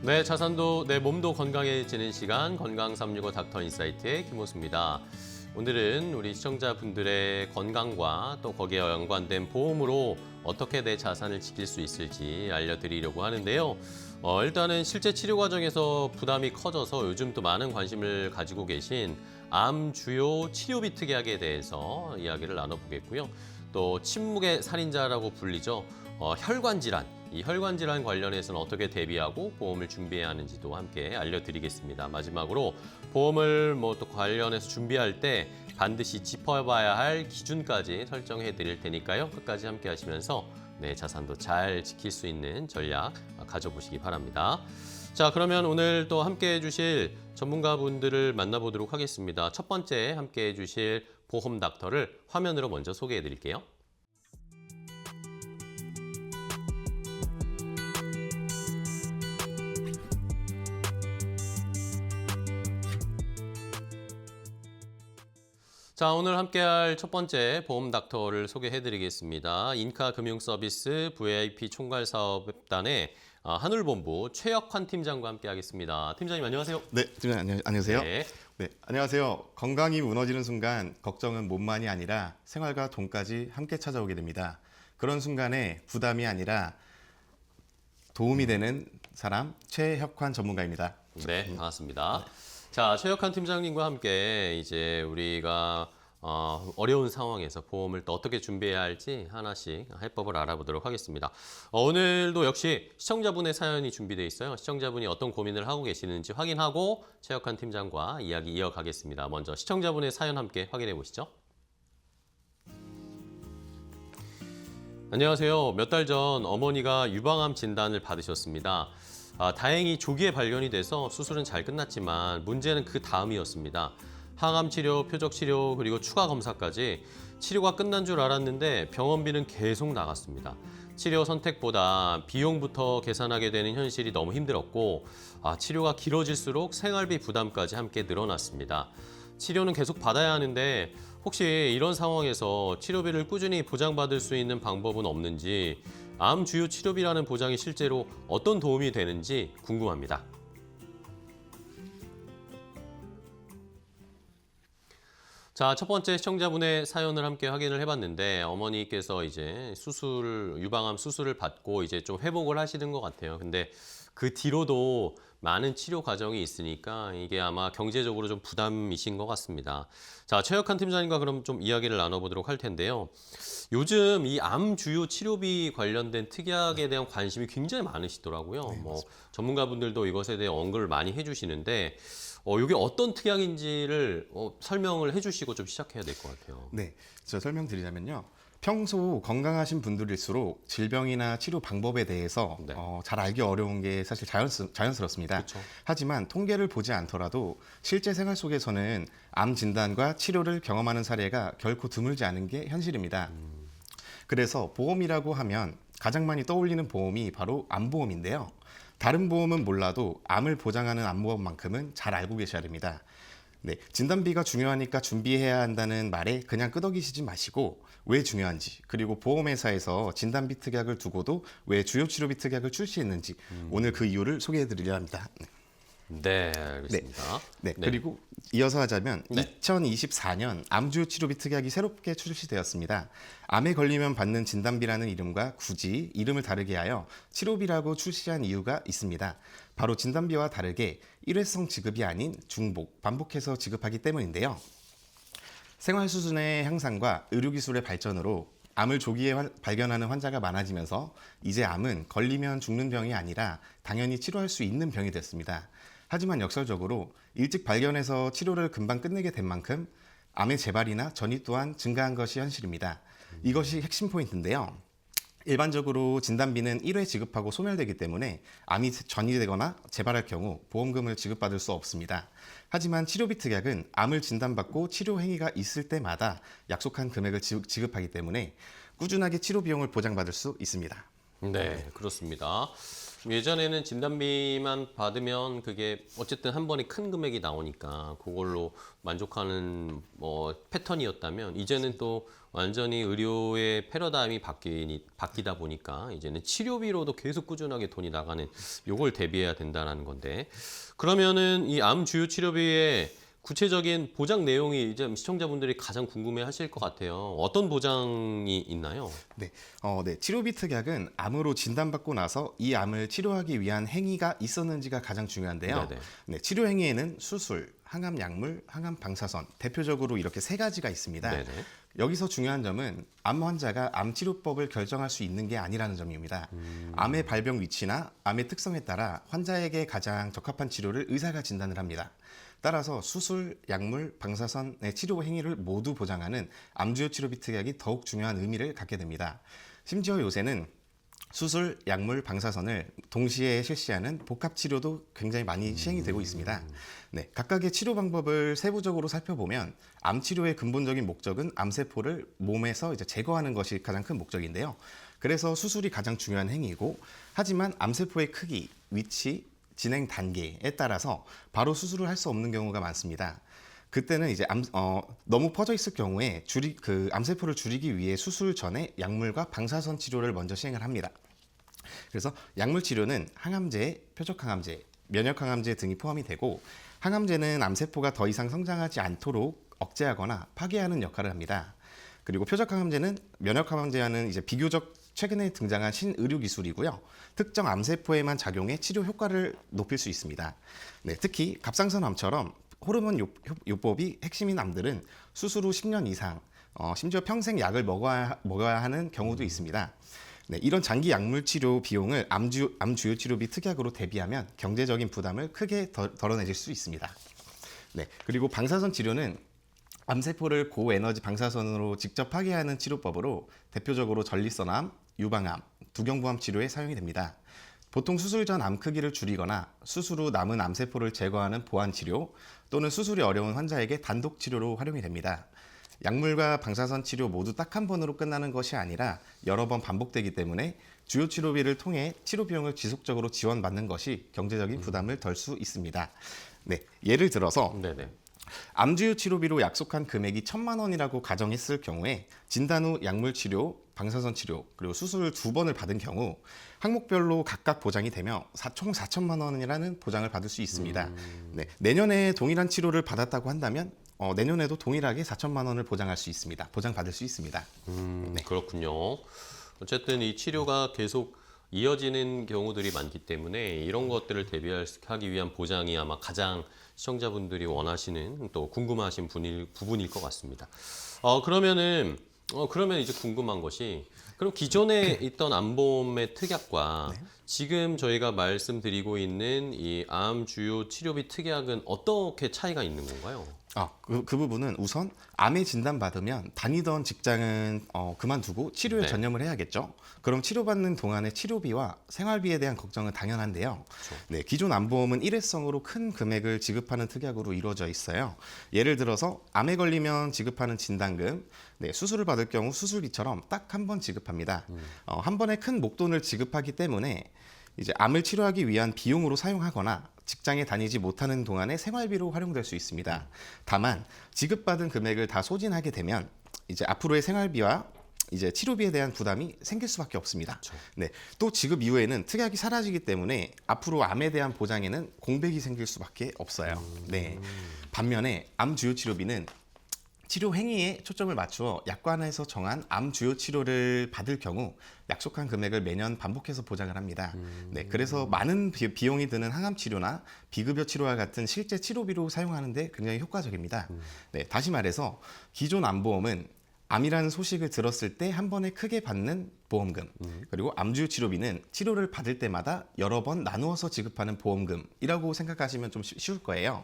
네, 자산도 내 몸도 건강해지는 시간 건강365 닥터 인사이트의 김호수입니다. 오늘은 우리 시청자분들의 건강과 또 거기에 연관된 보험으로 어떻게 내 자산을 지킬 수 있을지 알려드리려고 하는데요. 일단은 실제 치료 과정에서 부담이 커져서 요즘 또 많은 관심을 가지고 계신 암 주요 치료비 특약에 대해서 이야기를 나눠보겠고요. 또 침묵의 살인자라고 불리죠. 혈관 질환. 이 혈관 질환 관련해서는 어떻게 대비하고 보험을 준비해야 하는지도 함께 알려드리겠습니다. 마지막으로 보험을 또 관련해서 준비할 때 반드시 짚어봐야 할 기준까지 설정해 드릴 테니까요. 끝까지 함께 하시면서 내 자산도 잘 지킬 수 있는 전략 가져보시기 바랍니다. 자, 그러면 오늘 또 함께 해주실 전문가분들을 만나보도록 하겠습니다. 첫 번째 함께 해주실 보험 닥터를 화면으로 먼저 소개해 드릴게요. 자, 오늘 함께할 첫 번째 보험 닥터를 소개해드리겠습니다. 인카금융서비스 VIP 총괄사업단의 한울본부 최혁환 팀장과 함께하겠습니다. 팀장님 안녕하세요. 네, 팀장님 안녕하세요. 네. 네, 안녕하세요. 건강이 무너지는 순간 걱정은 몸만이 아니라 생활과 돈까지 함께 찾아오게 됩니다. 그런 순간에 부담이 아니라 도움이 되는 사람 최혁환 전문가입니다. 네, 반갑습니다. 자, 최혁환 팀장님과 함께 이제 우리가 어려운 상황에서 보험을 또 어떻게 준비해야 할지 하나씩 해법을 알아보도록 하겠습니다. 오늘도 역시 시청자분의 사연이 준비되어 있어요. 시청자분이 어떤 고민을 하고 계시는지 확인하고 최혁환 팀장과 이야기 이어가겠습니다. 먼저 시청자분의 사연 함께 확인해 보시죠. 안녕하세요. 몇 달 전 어머니가 유방암 진단을 받으셨습니다. 다행히 조기에 발견이 돼서 수술은 잘 끝났지만 문제는 그 다음이었습니다. 항암 치료, 표적 치료, 그리고 추가 검사까지 치료가 끝난 줄 알았는데 병원비는 계속 나갔습니다. 치료 선택보다 비용부터 계산하게 되는 현실이 너무 힘들었고 치료가 길어질수록 생활비 부담까지 함께 늘어났습니다. 치료는 계속 받아야 하는데 혹시 이런 상황에서 치료비를 꾸준히 보장받을 수 있는 방법은 없는지, 암 주요 치료비라는 보장이 실제로 어떤 도움이 되는지 궁금합니다. 자, 첫 번째 시청자분의 사연을 함께 확인을 해봤는데 어머니께서 이제 유방암 수술을 받고 이제 좀 회복을 하시는 것 같아요. 근데 그 뒤로도 많은 치료 과정이 있으니까 이게 아마 경제적으로 좀 부담이신 것 같습니다. 자, 최혁환 팀장님과 그럼 좀 이야기를 나눠보도록 할 텐데요. 요즘 이 암 주요 치료비 관련된 특약에 대한 관심이 굉장히 많으시더라고요. 네, 전문가분들도 이것에 대해 언급을 많이 해주시는데 이게 어떤 특약인지를 설명을 해주시고 좀 시작해야 될 것 같아요. 네, 제가 설명드리자면요. 평소 건강하신 분들일수록 질병이나 치료 방법에 대해서 네. 잘 알기 어려운 게 사실 자연스럽습니다. 그쵸. 하지만 통계를 보지 않더라도 실제 생활 속에서는 암 진단과 치료를 경험하는 사례가 결코 드물지 않은 게 현실입니다. 그래서 보험이라고 하면 가장 많이 떠올리는 보험이 바로 암보험인데요. 다른 보험은 몰라도 암을 보장하는 암보험만큼은 잘 알고 계셔야 됩니다. 네, 진단비가 중요하니까 준비해야 한다는 말에 그냥 끄덕이시지 마시고 왜 중요한지, 그리고 보험회사에서 진단비 특약을 두고도 왜 주요 치료비 특약을 출시했는지 오늘 그 이유를 소개해드리려 합니다. 네, 알겠습니다. 네, 그리고 이어서 하자면 네. 2024년 암주요 치료비 특약이 새롭게 출시되었습니다. 암에 걸리면 받는 진단비라는 이름과 굳이 이름을 다르게 하여 치료비라고 출시한 이유가 있습니다. 바로 진단비와 다르게 일회성 지급이 아닌 중복, 반복해서 지급하기 때문인데요. 생활 수준의 향상과 의료기술의 발전으로 암을 조기에 발견하는 환자가 많아지면서 이제 암은 걸리면 죽는 병이 아니라 당연히 치료할 수 있는 병이 됐습니다. 하지만 역설적으로 일찍 발견해서 치료를 금방 끝내게 된 만큼 암의 재발이나 전이 또한 증가한 것이 현실입니다. 이것이 핵심 포인트인데요. 일반적으로 진단비는 1회 지급하고 소멸되기 때문에 암이 전이되거나 재발할 경우 보험금을 지급받을 수 없습니다. 하지만 치료비 특약은 암을 진단받고 치료 행위가 있을 때마다 약속한 금액을 지급하기 때문에 꾸준하게 치료 비용을 보장받을 수 있습니다. 네, 그렇습니다. 예전에는 진단비만 받으면 그게 어쨌든 한 번에 큰 금액이 나오니까 그걸로 만족하는 뭐 패턴이었다면 이제는 또 완전히 의료의 패러다임이 바뀌다 보니까 이제는 치료비로도 계속 꾸준하게 돈이 나가는 요걸 대비해야 된다는 건데 그러면은 이 암 주요 치료비의 구체적인 보장 내용이 이제 시청자분들이 가장 궁금해하실 것 같아요. 어떤 보장이 있나요? 네, 네. 치료비 특약은 암으로 진단받고 나서 이 암을 치료하기 위한 행위가 있었는지가 가장 중요한데요. 네네. 네, 치료 행위에는 수술, 항암 약물, 항암 방사선 대표적으로 이렇게 세 가지가 있습니다. 네네. 여기서 중요한 점은 암 환자가 암 치료법을 결정할 수 있는 게 아니라는 점입니다. 암의 발병 위치나 암의 특성에 따라 환자에게 가장 적합한 치료를 의사가 진단을 합니다. 따라서 수술, 약물, 방사선의 치료 행위를 모두 보장하는 암주요 치료비 특약이 더욱 중요한 의미를 갖게 됩니다. 심지어 요새는 수술, 약물, 방사선을 동시에 실시하는 복합 치료도 굉장히 많이 시행이 되고 있습니다. 네, 각각의 치료 방법을 세부적으로 살펴보면 암 치료의 근본적인 목적은 암세포를 몸에서 이제 제거하는 것이 가장 큰 목적인데요. 그래서 수술이 가장 중요한 행위이고, 하지만 암세포의 크기, 위치, 진행 단계에 따라서 바로 수술을 할 수 없는 경우가 많습니다. 그때는 이제 너무 퍼져 있을 경우에 암세포를 줄이기 위해 수술 전에 약물과 방사선 치료를 먼저 시행을 합니다. 그래서 약물 치료는 항암제, 표적항암제, 면역항암제 등이 포함이 되고 항암제는 암세포가 더 이상 성장하지 않도록 억제하거나 파괴하는 역할을 합니다. 그리고 표적항암제는 면역항암제와는 이제 비교적 최근에 등장한 신의료 기술이고요. 특정 암세포에만 작용해 치료 효과를 높일 수 있습니다. 네, 특히 갑상선암처럼 호르몬 요법이 핵심인 암들은 수술 후 10년 이상, 심지어 평생 약을 먹어야 하는 경우도 있습니다. 네, 이런 장기 약물 치료 비용을 암 주요 치료비 특약으로 대비하면 경제적인 부담을 크게 덜어내실 수 있습니다. 네, 그리고 방사선 치료는 암세포를 고에너지 방사선으로 직접 파괴하는 치료법으로 대표적으로 전립선암, 유방암, 두경부암 치료에 사용이 됩니다. 보통 수술 전 암 크기를 줄이거나 수술 후 남은 암세포를 제거하는 보완 치료 또는 수술이 어려운 환자에게 단독 치료로 활용이 됩니다. 약물과 방사선 치료 모두 딱 한 번으로 끝나는 것이 아니라 여러 번 반복되기 때문에 주요 치료비를 통해 치료 비용을 지속적으로 지원받는 것이 경제적인 부담을 덜 수 있습니다. 네, 예를 들어서 네네. 암주요 치료비로 약속한 금액이 1,000만 원이라고 가정했을 경우에 진단 후 약물 치료, 방사선 치료, 그리고 수술 2번을 받은 경우 항목별로 각각 보장이 되며 총 4천만 원이라는 보장을 받을 수 있습니다. 네, 내년에 동일한 치료를 받았다고 한다면 내년에도 동일하게 4천만 원을 보장할 수 있습니다. 보장받을 수 있습니다. 네. 그렇군요. 어쨌든 이 치료가 계속 이어지는 경우들이 많기 때문에 이런 것들을 대비하기 위한 보장이 아마 가장 시청자분들이 원하시는 또 궁금하신 부분일 것 같습니다. 그러면 이제 궁금한 것이 그럼 기존에 있던 암보험의 특약과 지금 저희가 말씀드리고 있는 이 암 주요 치료비 특약은 어떻게 차이가 있는 건가요? 그 부분은 우선 암에 진단받으면 다니던 직장은 그만두고 치료에 네. 전념을 해야겠죠. 그럼 치료받는 동안의 치료비와 생활비에 대한 걱정은 당연한데요. 그렇죠. 네, 기존 암보험은 일회성으로 큰 금액을 지급하는 특약으로 이루어져 있어요. 예를 들어서 암에 걸리면 지급하는 진단금, 네, 수술을 받을 경우 수술비처럼 딱 한 번 지급합니다. 한 번에 큰 목돈을 지급하기 때문에 이제 암을 치료하기 위한 비용으로 사용하거나 직장에 다니지 못하는 동안의 생활비로 활용될 수 있습니다. 다만 지급받은 금액을 다 소진하게 되면 이제 앞으로의 생활비와 이제 치료비에 대한 부담이 생길 수밖에 없습니다. 그렇죠. 네, 또 지급 이후에는 특약이 사라지기 때문에 앞으로 암에 대한 보장에는 공백이 생길 수밖에 없어요. 네, 반면에 암 주요 치료비는 치료 행위에 초점을 맞추어 약관에서 정한 암 주요 치료를 받을 경우 약속한 금액을 매년 반복해서 보장을 합니다. 네, 그래서 많은 비용이 드는 항암 치료나 비급여 치료와 같은 실제 치료비로 사용하는데 굉장히 효과적입니다. 네, 다시 말해서 기존 암보험은 암이라는 소식을 들었을 때 한 번에 크게 받는 보험금, 그리고 암주요 치료비는 치료를 받을 때마다 여러 번 나누어서 지급하는 보험금이라고 생각하시면 좀 쉬울 거예요.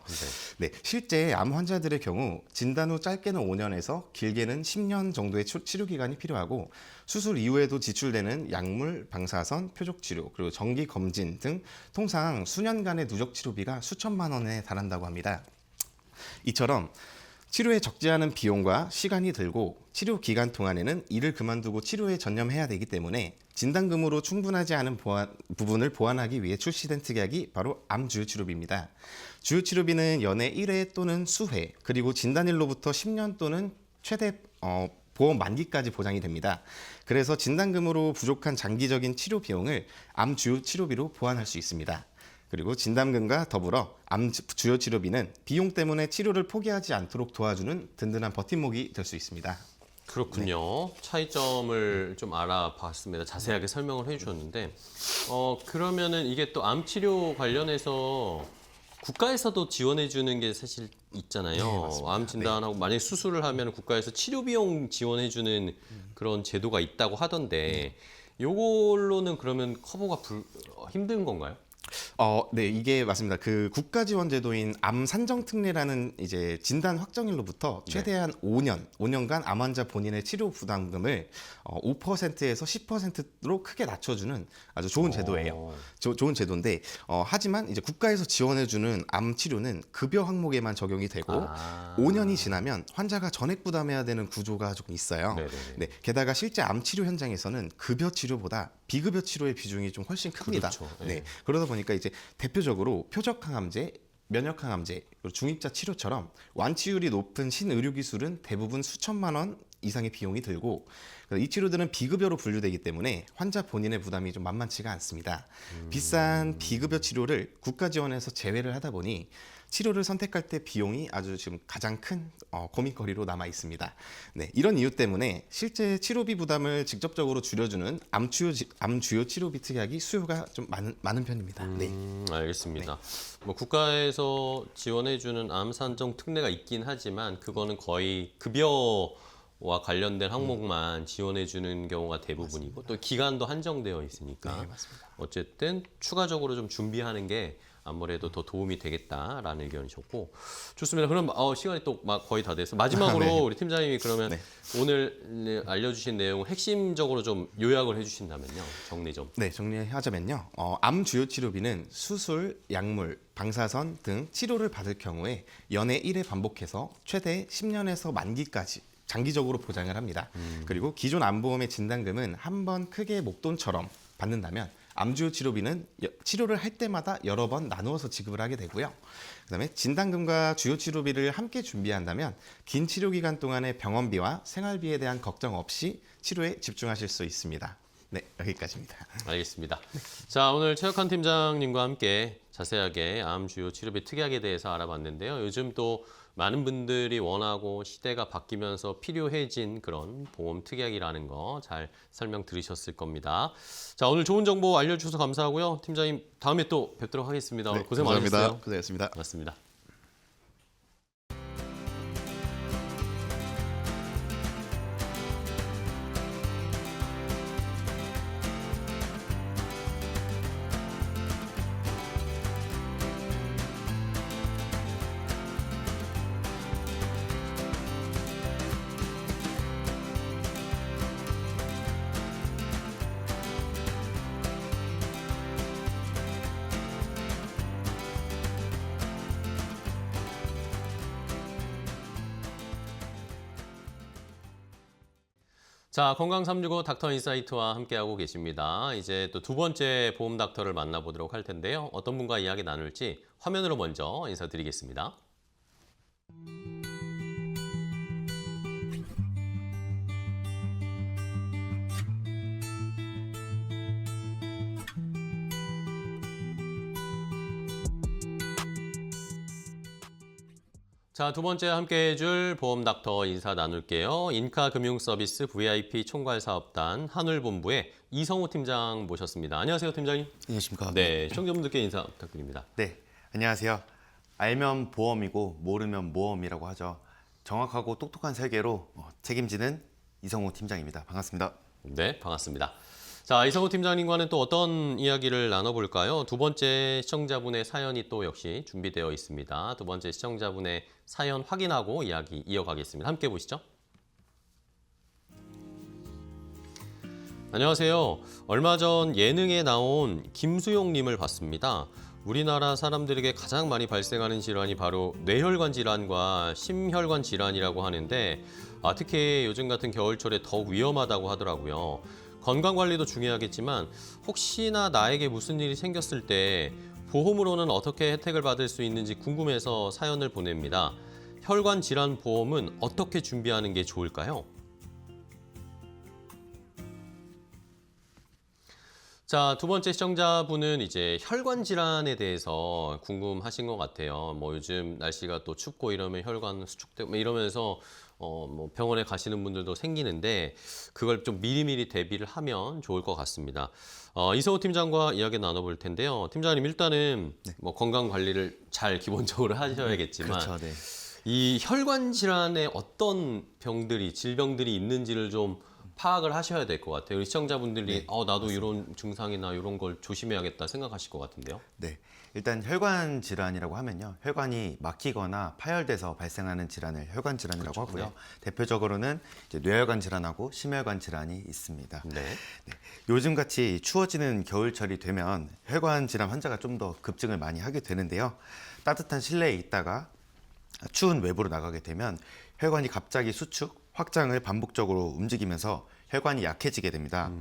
네, 실제 암 환자들의 경우 진단 후 짧게는 5년에서 길게는 10년 정도의 치료 기간이 필요하고 수술 이후에도 지출되는 약물, 방사선, 표적 치료, 그리고 정기 검진 등 통상 수년간의 누적 치료비가 수천만 원에 달한다고 합니다. 이처럼 치료에 적지 않은 비용과 시간이 들고 치료 기간 동안에는 일을 그만두고 치료에 전념해야 되기 때문에 진단금으로 충분하지 않은 부분을 보완하기 위해 출시된 특약이 바로 암 주요 치료비입니다. 주요 치료비는 연애 1회 또는 수회, 그리고 진단일로부터 10년 또는 최대 보험 만기까지 보장이 됩니다. 그래서 진단금으로 부족한 장기적인 치료 비용을 암 주요 치료비로 보완할 수 있습니다. 그리고 진단금과 더불어 암 주요 치료비는 비용 때문에 치료를 포기하지 않도록 도와주는 든든한 버팀목이 될 수 있습니다. 그렇군요. 차이점을 좀 알아봤습니다. 자세하게 설명을 해주셨는데, 그러면은 이게 또 암 치료 관련해서 국가에서도 지원해 주는 게 사실 있잖아요. 암 진단하고 만약에 수술을 하면 국가에서 치료 비용 지원해 주는 그런 제도가 있다고 하던데, 요걸로는 그러면 커버가 힘든 건가요? 네, 이게 맞습니다. 그 국가 지원 제도인 암 산정 특례라는 이제 진단 확정일로부터 최대한 5년간 암 환자 본인의 치료 부담금을 5%에서 10%로 크게 낮춰주는 아주 좋은 제도예요. 좋은 제도인데, 하지만 이제 국가에서 지원해주는 암 치료는 급여 항목에만 적용이 되고 5년이 지나면 환자가 전액 부담해야 되는 구조가 조금 있어요. 네, 게다가 실제 암 치료 현장에서는 급여 치료보다 비급여 치료의 비중이 좀 훨씬 큽니다. 그렇죠. 네, 그러다 보니까 이제 대표적으로 표적항암제, 면역항암제, 그리고 중입자 치료처럼 완치율이 높은 신의료 기술은 대부분 수천만 원 이상의 비용이 들고, 이 치료들은 비급여로 분류되기 때문에 환자 본인의 부담이 좀 만만치가 않습니다. 비싼 비급여 치료를 국가 지원에서 제외를 하다 보니 치료를 선택할 때 비용이 아주 지금 가장 큰 고민거리로 남아 있습니다. 네, 이런 이유 때문에 실제 치료비 부담을 직접적으로 줄여주는 암 주요 치료비 특약이 수요가 좀 많은 편입니다. 네. 알겠습니다. 뭐 국가에서 지원해주는 암 산정 특례가 있긴 하지만 그거는 거의 급여와 관련된 항목만 지원해주는 경우가 대부분이고 또 기간도 한정되어 있으니까 네, 맞습니다. 어쨌든 추가적으로 좀 준비하는 게 아무래도 더 도움이 되겠다라는 의견이셨고 좋습니다. 그럼 시간이 또 막 거의 다 돼서 마지막으로 네. 우리 팀장님이 그러면 오늘 알려주신 내용을 핵심적으로 좀 요약을 해주신다면요. 정리 좀. 네, 정리하자면요. 암 주요 치료비는 수술, 약물, 방사선 등 치료를 받을 경우에 연애 1회 반복해서 최대 10년에서 만기까지 장기적으로 보장을 합니다. 그리고 기존 암보험의 진단금은 한 번 크게 목돈처럼 받는다면 암주요 치료비는 치료를 할 때마다 여러 번 나누어서 지급을 하게 되고요. 그다음에 진단금과 주요 치료비를 함께 준비한다면 긴 치료 기간 동안의 병원비와 생활비에 대한 걱정 없이 치료에 집중하실 수 있습니다. 네, 여기까지입니다. 알겠습니다. 자, 오늘 최혁환 팀장님과 함께 자세하게 암 주요 치료비 특약에 대해서 알아봤는데요. 요즘 또 많은 분들이 원하고 시대가 바뀌면서 필요해진 그런 보험 특약이라는 거 잘 설명 들으셨을 겁니다. 자, 오늘 좋은 정보 알려주셔서 감사하고요. 팀장님, 다음에 또 뵙도록 하겠습니다. 오늘 고생 감사합니다. 많으셨어요. 고생하셨습니다. 고맙습니다. 자, 건강 365 닥터 인사이트와 함께하고 계십니다. 이제 또 두 번째 보험 닥터를 만나보도록 할 텐데요. 어떤 분과 이야기 나눌지 화면으로 먼저 인사드리겠습니다. 자, 두 번째 함께 해줄 보험 닥터 인사 나눌게요. 인카금융서비스 VIP 총괄사업단 한울본부의 이성우 팀장 모셨습니다. 안녕하세요, 팀장님. 안녕하십니까. 네, 시청자분들께 인사 부탁드립니다. 네, 안녕하세요. 알면 보험이고 모르면 모험이라고 하죠. 정확하고 똑똑한 설계로 책임지는 이성우 팀장입니다. 반갑습니다. 네, 반갑습니다. 자, 이성우 팀장님과는 또 어떤 이야기를 나눠볼까요? 두 번째 시청자분의 사연이 또 역시 준비되어 있습니다. 두 번째 시청자분의 사연 확인하고 이야기 이어가겠습니다. 함께 보시죠. 안녕하세요. 얼마 전 예능에 나온 김수용님을 봤습니다. 우리나라 사람들에게 가장 많이 발생하는 질환이 바로 뇌혈관 질환과 심혈관 질환이라고 하는데 특히 요즘 같은 겨울철에 더욱 위험하다고 하더라고요. 건강 관리도 중요하겠지만 혹시나 나에게 무슨 일이 생겼을 때 보험으로는 어떻게 혜택을 받을 수 있는지 궁금해서 사연을 보냅니다. 혈관 질환 보험은 어떻게 준비하는 게 좋을까요? 자, 두 번째 시청자분은 이제 혈관 질환에 대해서 궁금하신 것 같아요. 뭐 요즘 날씨가 또 춥고 이러면 혈관 수축되고 뭐 이러면서 뭐 병원에 가시는 분들도 생기는데 그걸 좀 미리미리 대비를 하면 좋을 것 같습니다. 이성호 팀장과 이야기 나눠볼 텐데요. 팀장님 일단은 뭐 건강 관리를 잘 기본적으로 하셔야겠지만 그렇죠. 네. 이 혈관 질환에 어떤 병들이 질병들이 있는지를 좀 파악을 하셔야 될 것 같아요. 우리 시청자분들이 나도 이런 증상이나 이런 걸 조심해야겠다 생각하실 것 같은데요. 네. 일단 혈관 질환이라고 하면요. 혈관이 막히거나 파열돼서 발생하는 질환을 혈관 질환이라고 그렇죠. 하고요. 네. 대표적으로는 이제 뇌혈관 질환하고 심혈관 질환이 있습니다. 네. 요즘같이 추워지는 겨울철이 되면 혈관 질환 환자가 좀 더 급증을 많이 하게 되는데요. 따뜻한 실내에 있다가 추운 외부로 나가게 되면 혈관이 갑자기 수축, 확장을 반복적으로 움직이면서 혈관이 약해지게 됩니다.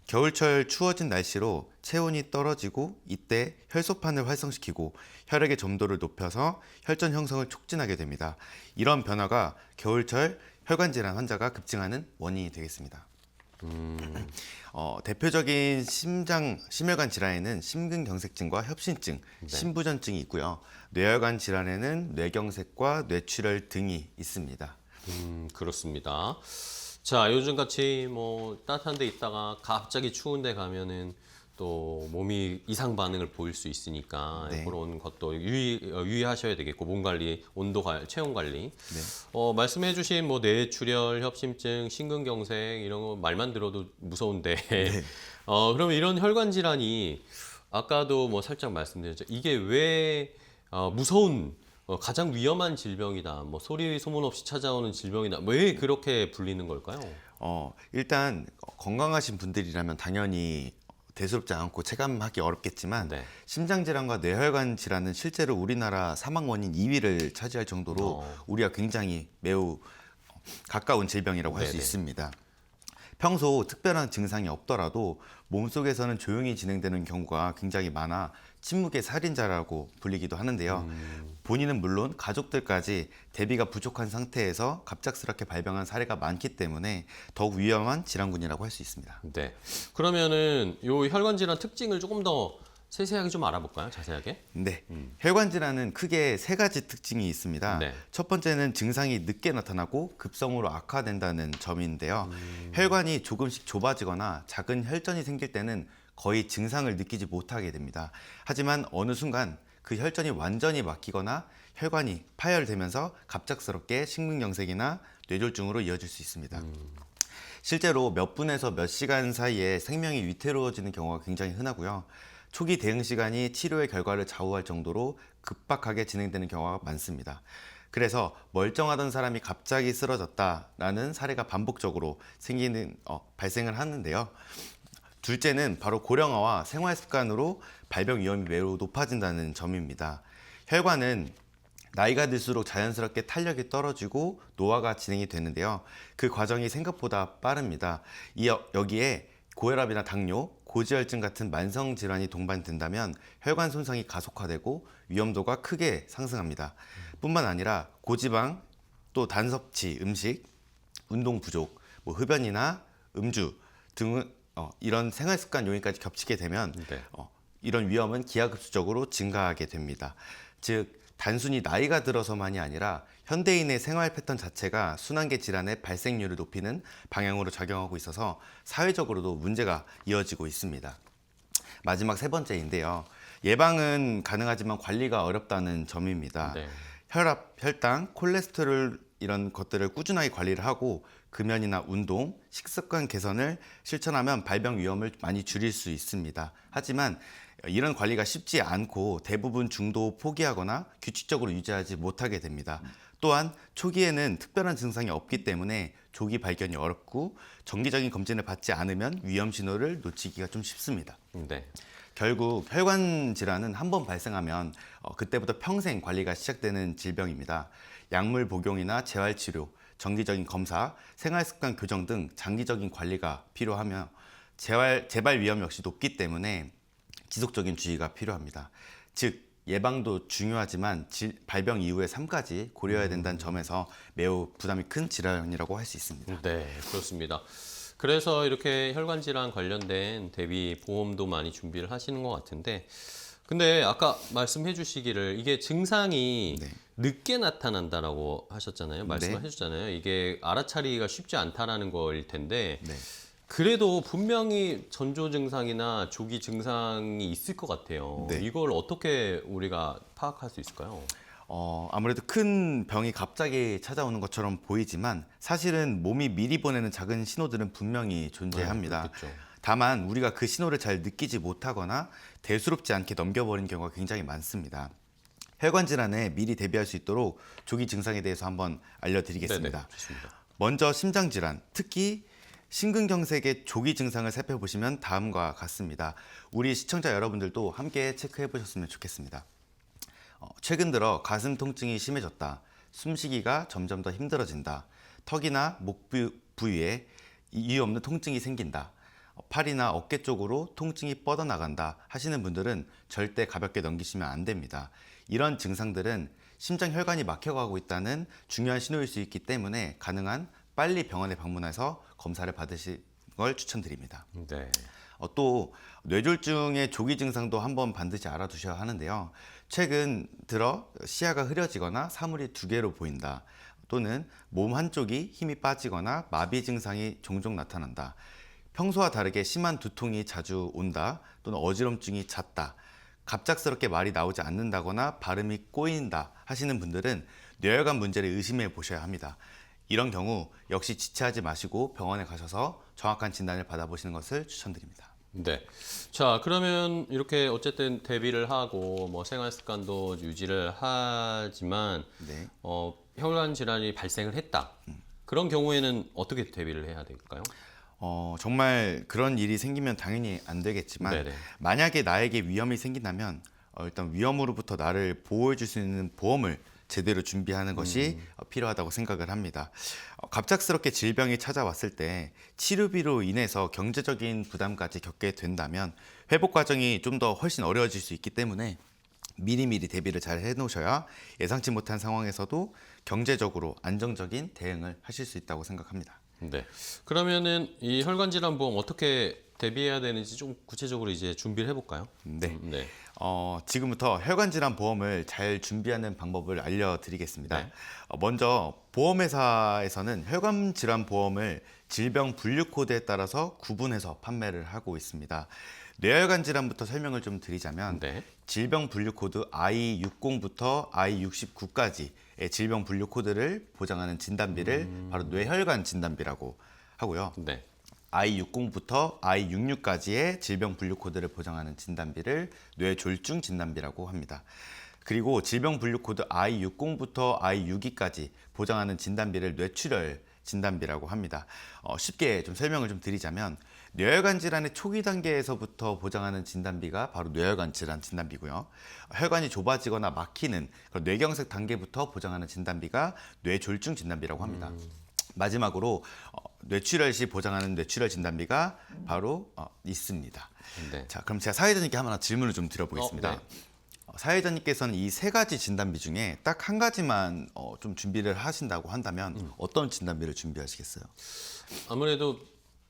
겨울철 추워진 날씨로 체온이 떨어지고 이때 혈소판을 활성시키고 혈액의 점도를 높여서 혈전 형성을 촉진하게 됩니다. 이런 변화가 겨울철 혈관 질환 환자가 급증하는 원인이 되겠습니다. 대표적인 심혈관 질환에는 심근경색증과 협신증, 심부전증이 있고요. 뇌혈관 질환에는 뇌경색과 뇌출혈 등이 있습니다. 그렇습니다. 자, 요즘같이 뭐 따뜻한 데 있다가 갑자기 추운 데 가면은 또 몸이 이상 반응을 보일 수 있으니까 네. 그런 것도 유의하셔야 되겠고 몸 관리, 온도 관리, 체온 관리. 네. 말씀해 주신 뭐 뇌출혈, 협심증, 심근경색 이런 거 말만 들어도 무서운데 그러면 이런 혈관 질환이 아까도 뭐 살짝 말씀드렸죠. 이게 왜 무서운 가장 위험한 질병이다. 뭐 소리 소문 없이 찾아오는 질병이다. 왜 그렇게 불리는 걸까요? 일단 건강하신 분들이라면 당연히 대수롭지 않고 체감하기 어렵겠지만 네. 심장질환과 뇌혈관 질환은 실제로 우리나라 사망 원인 2위를 차지할 정도로 우리가 굉장히 매우 가까운 질병이라고 할 수 네네. 있습니다. 평소 특별한 증상이 없더라도 몸속에서는 조용히 진행되는 경우가 굉장히 많아 침묵의 살인자라고 불리기도 하는데요. 본인은 물론 가족들까지 대비가 부족한 상태에서 갑작스럽게 발병한 사례가 많기 때문에 더욱 위험한 질환군이라고 할 수 있습니다. 네. 그러면은 요 혈관 질환 특징을 조금 더 세세하게 좀 알아볼까요? 자세하게? 네, 혈관 질환은 크게 세 가지 특징이 있습니다. 네. 첫 번째는 증상이 늦게 나타나고 급성으로 악화된다는 점인데요. 혈관이 조금씩 좁아지거나 작은 혈전이 생길 때는 거의 증상을 느끼지 못하게 됩니다. 하지만 어느 순간 그 혈전이 완전히 막히거나 혈관이 파열되면서 갑작스럽게 심근경색이나 뇌졸중으로 이어질 수 있습니다. 실제로 몇 분에서 몇 시간 사이에 생명이 위태로워지는 경우가 굉장히 흔하고요. 초기 대응 시간이 치료의 결과를 좌우할 정도로 급박하게 진행되는 경우가 많습니다. 그래서 멀쩡하던 사람이 갑자기 쓰러졌다라는 사례가 반복적으로 발생을 하는데요. 둘째는 바로 고령화와 생활 습관으로 발병 위험이 매우 높아진다는 점입니다. 혈관은 나이가 들수록 자연스럽게 탄력이 떨어지고 노화가 진행이 되는데요. 그 과정이 생각보다 빠릅니다. 여기에 고혈압이나 당뇨, 고지혈증 같은 만성 질환이 동반된다면 혈관 손상이 가속화되고 위험도가 크게 상승합니다. 뿐만 아니라 고지방, 또 단섭취 음식, 운동 부족, 뭐 흡연이나 음주 등은 이런 생활 습관 요인까지 겹치게 되면 네. 이런 위험은 기하급수적으로 증가하게 됩니다. 즉 단순히 나이가 들어서만이 아니라 현대인의 생활 패턴 자체가 순환계 질환의 발생률을 높이는 방향으로 작용하고 있어서 사회적으로도 문제가 이어지고 있습니다. 마지막 세 번째인데요. 예방은 가능하지만 관리가 어렵다는 점입니다. 네. 혈압, 혈당, 콜레스테롤 이런 것들을 꾸준하게 관리를 하고 금연이나 운동, 식습관 개선을 실천하면 발병 위험을 많이 줄일 수 있습니다. 하지만 이런 관리가 쉽지 않고 대부분 중도 포기하거나 규칙적으로 유지하지 못하게 됩니다. 또한 초기에는 특별한 증상이 없기 때문에 조기 발견이 어렵고 정기적인 검진을 받지 않으면 위험 신호를 놓치기가 좀 쉽습니다. 네. 결국 혈관 질환은 한번 발생하면 그때부터 평생 관리가 시작되는 질병입니다. 약물 복용이나 재활 치료, 정기적인 검사, 생활 습관 교정 등 장기적인 관리가 필요하며 재발 위험 역시 높기 때문에 지속적인 주의가 필요합니다. 즉 예방도 중요하지만 발병 이후의 삶까지 고려해야 된다는 점에서 매우 부담이 큰 질환이라고 할 수 있습니다. 네, 그렇습니다. 그래서 이렇게 혈관 질환 관련된 대비 보험도 많이 준비를 하시는 것 같은데, 근데 아까 말씀해 주시기를 이게 증상이 네. 늦게 나타난다라고 하셨잖아요. 말씀을 네. 해주잖아요. 이게 알아차리기가 쉽지 않다라는 거일 텐데, 네. 그래도 분명히 전조 증상이나 조기 증상이 있을 것 같아요. 네. 이걸 어떻게 우리가 파악할 수 있을까요? 아무래도 큰 병이 갑자기 찾아오는 것처럼 보이지만 사실은 몸이 미리 보내는 작은 신호들은 분명히 존재합니다. 그렇겠죠. 다만 우리가 그 신호를 잘 느끼지 못하거나 대수롭지 않게 넘겨버리는 경우가 굉장히 많습니다. 혈관 질환에 미리 대비할 수 있도록 조기 증상에 대해서 한번 알려드리겠습니다. 네네, 좋습니다. 먼저 심장 질환, 특히 심근경색의 조기 증상을 살펴보시면 다음과 같습니다. 우리 시청자 여러분들도 함께 체크해 보셨으면 좋겠습니다. 최근 들어 가슴 통증이 심해졌다. 숨쉬기가 점점 더 힘들어진다. 턱이나 목 부위에 이유 없는 통증이 생긴다. 팔이나 어깨 쪽으로 통증이 뻗어나간다 하시는 분들은 절대 가볍게 넘기시면 안 됩니다. 이런 증상들은 심장 혈관이 막혀가고 있다는 중요한 신호일 수 있기 때문에 가능한 빨리 병원에 방문해서 검사를 받으실 걸 추천드립니다. 네. 또 뇌졸중의 조기 증상도 한번 반드시 알아두셔야 하는데요. 최근 들어 시야가 흐려지거나 사물이 두 개로 보인다. 또는 몸 한쪽이 힘이 빠지거나 마비 증상이 종종 나타난다. 평소와 다르게 심한 두통이 자주 온다. 또는 어지럼증이 잦다. 갑작스럽게 말이 나오지 않는다거나 발음이 꼬인다 하시는 분들은 뇌혈관 문제를 의심해 보셔야 합니다. 이런 경우 역시 지체하지 마시고 병원에 가셔서 정확한 진단을 받아보시는 것을 추천드립니다. 네. 자, 그러면 이렇게 어쨌든 대비를 하고 뭐 생활 습관도 유지를 하지만 네. 혈관 질환이 발생을 했다. 그런 경우에는 어떻게 대비를 해야 될까요? 정말 그런 일이 생기면 당연히 안 되겠지만 네네. 만약에 나에게 위험이 생긴다면 일단 위험으로부터 나를 보호해 줄 수 있는 보험을 제대로 준비하는 것이 필요하다고 생각을 합니다. 갑작스럽게 질병이 찾아왔을 때 치료비로 인해서 경제적인 부담까지 겪게 된다면 회복 과정이 좀 더 훨씬 어려워질 수 있기 때문에 미리미리 대비를 잘 해놓으셔야 예상치 못한 상황에서도 경제적으로 안정적인 대응을 하실 수 있다고 생각합니다. 네. 그러면은 이 혈관 질환 보험 어떻게 대비해야 되는지 좀 구체적으로 이제 준비를 해볼까요? 네. 네. 지금부터 혈관 질환 보험을 잘 준비하는 방법을 알려드리겠습니다. 네. 먼저 보험회사에서는 혈관 질환 보험을 질병 분류 코드에 따라서 구분해서 판매를 하고 있습니다. 뇌혈관 질환부터 설명을 좀 드리자면 네. 질병 분류 코드 I60부터 I69까지의 질병 분류 코드를 보장하는 진단비를 바로 뇌혈관 진단비라고 하고요. 네. I60부터 I66까지의 질병 분류 코드를 보장하는 진단비를 뇌졸중 진단비라고 합니다. 그리고 질병 분류 코드 I60부터 I62까지 보장하는 진단비를 뇌출혈 진단비라고 합니다. 쉽게 좀 설명을 좀 드리자면 뇌혈관 질환의 초기 단계에서부터 보장하는 진단비가 바로 뇌혈관 질환 진단비고요. 혈관이 좁아지거나 막히는 뇌경색 단계부터 보장하는 진단비가 뇌졸중 진단비라고 합니다. 마지막으로 뇌출혈 시 보장하는 뇌출혈 진단비가 바로 있습니다. 네. 자, 그럼 제가 사회자님께 하나 질문을 좀 드려보겠습니다. 네. 사회자님께서는 이 세 가지 진단비 중에 딱 한 가지만 좀 준비를 하신다고 한다면 어떤 진단비를 준비하시겠어요? 아무래도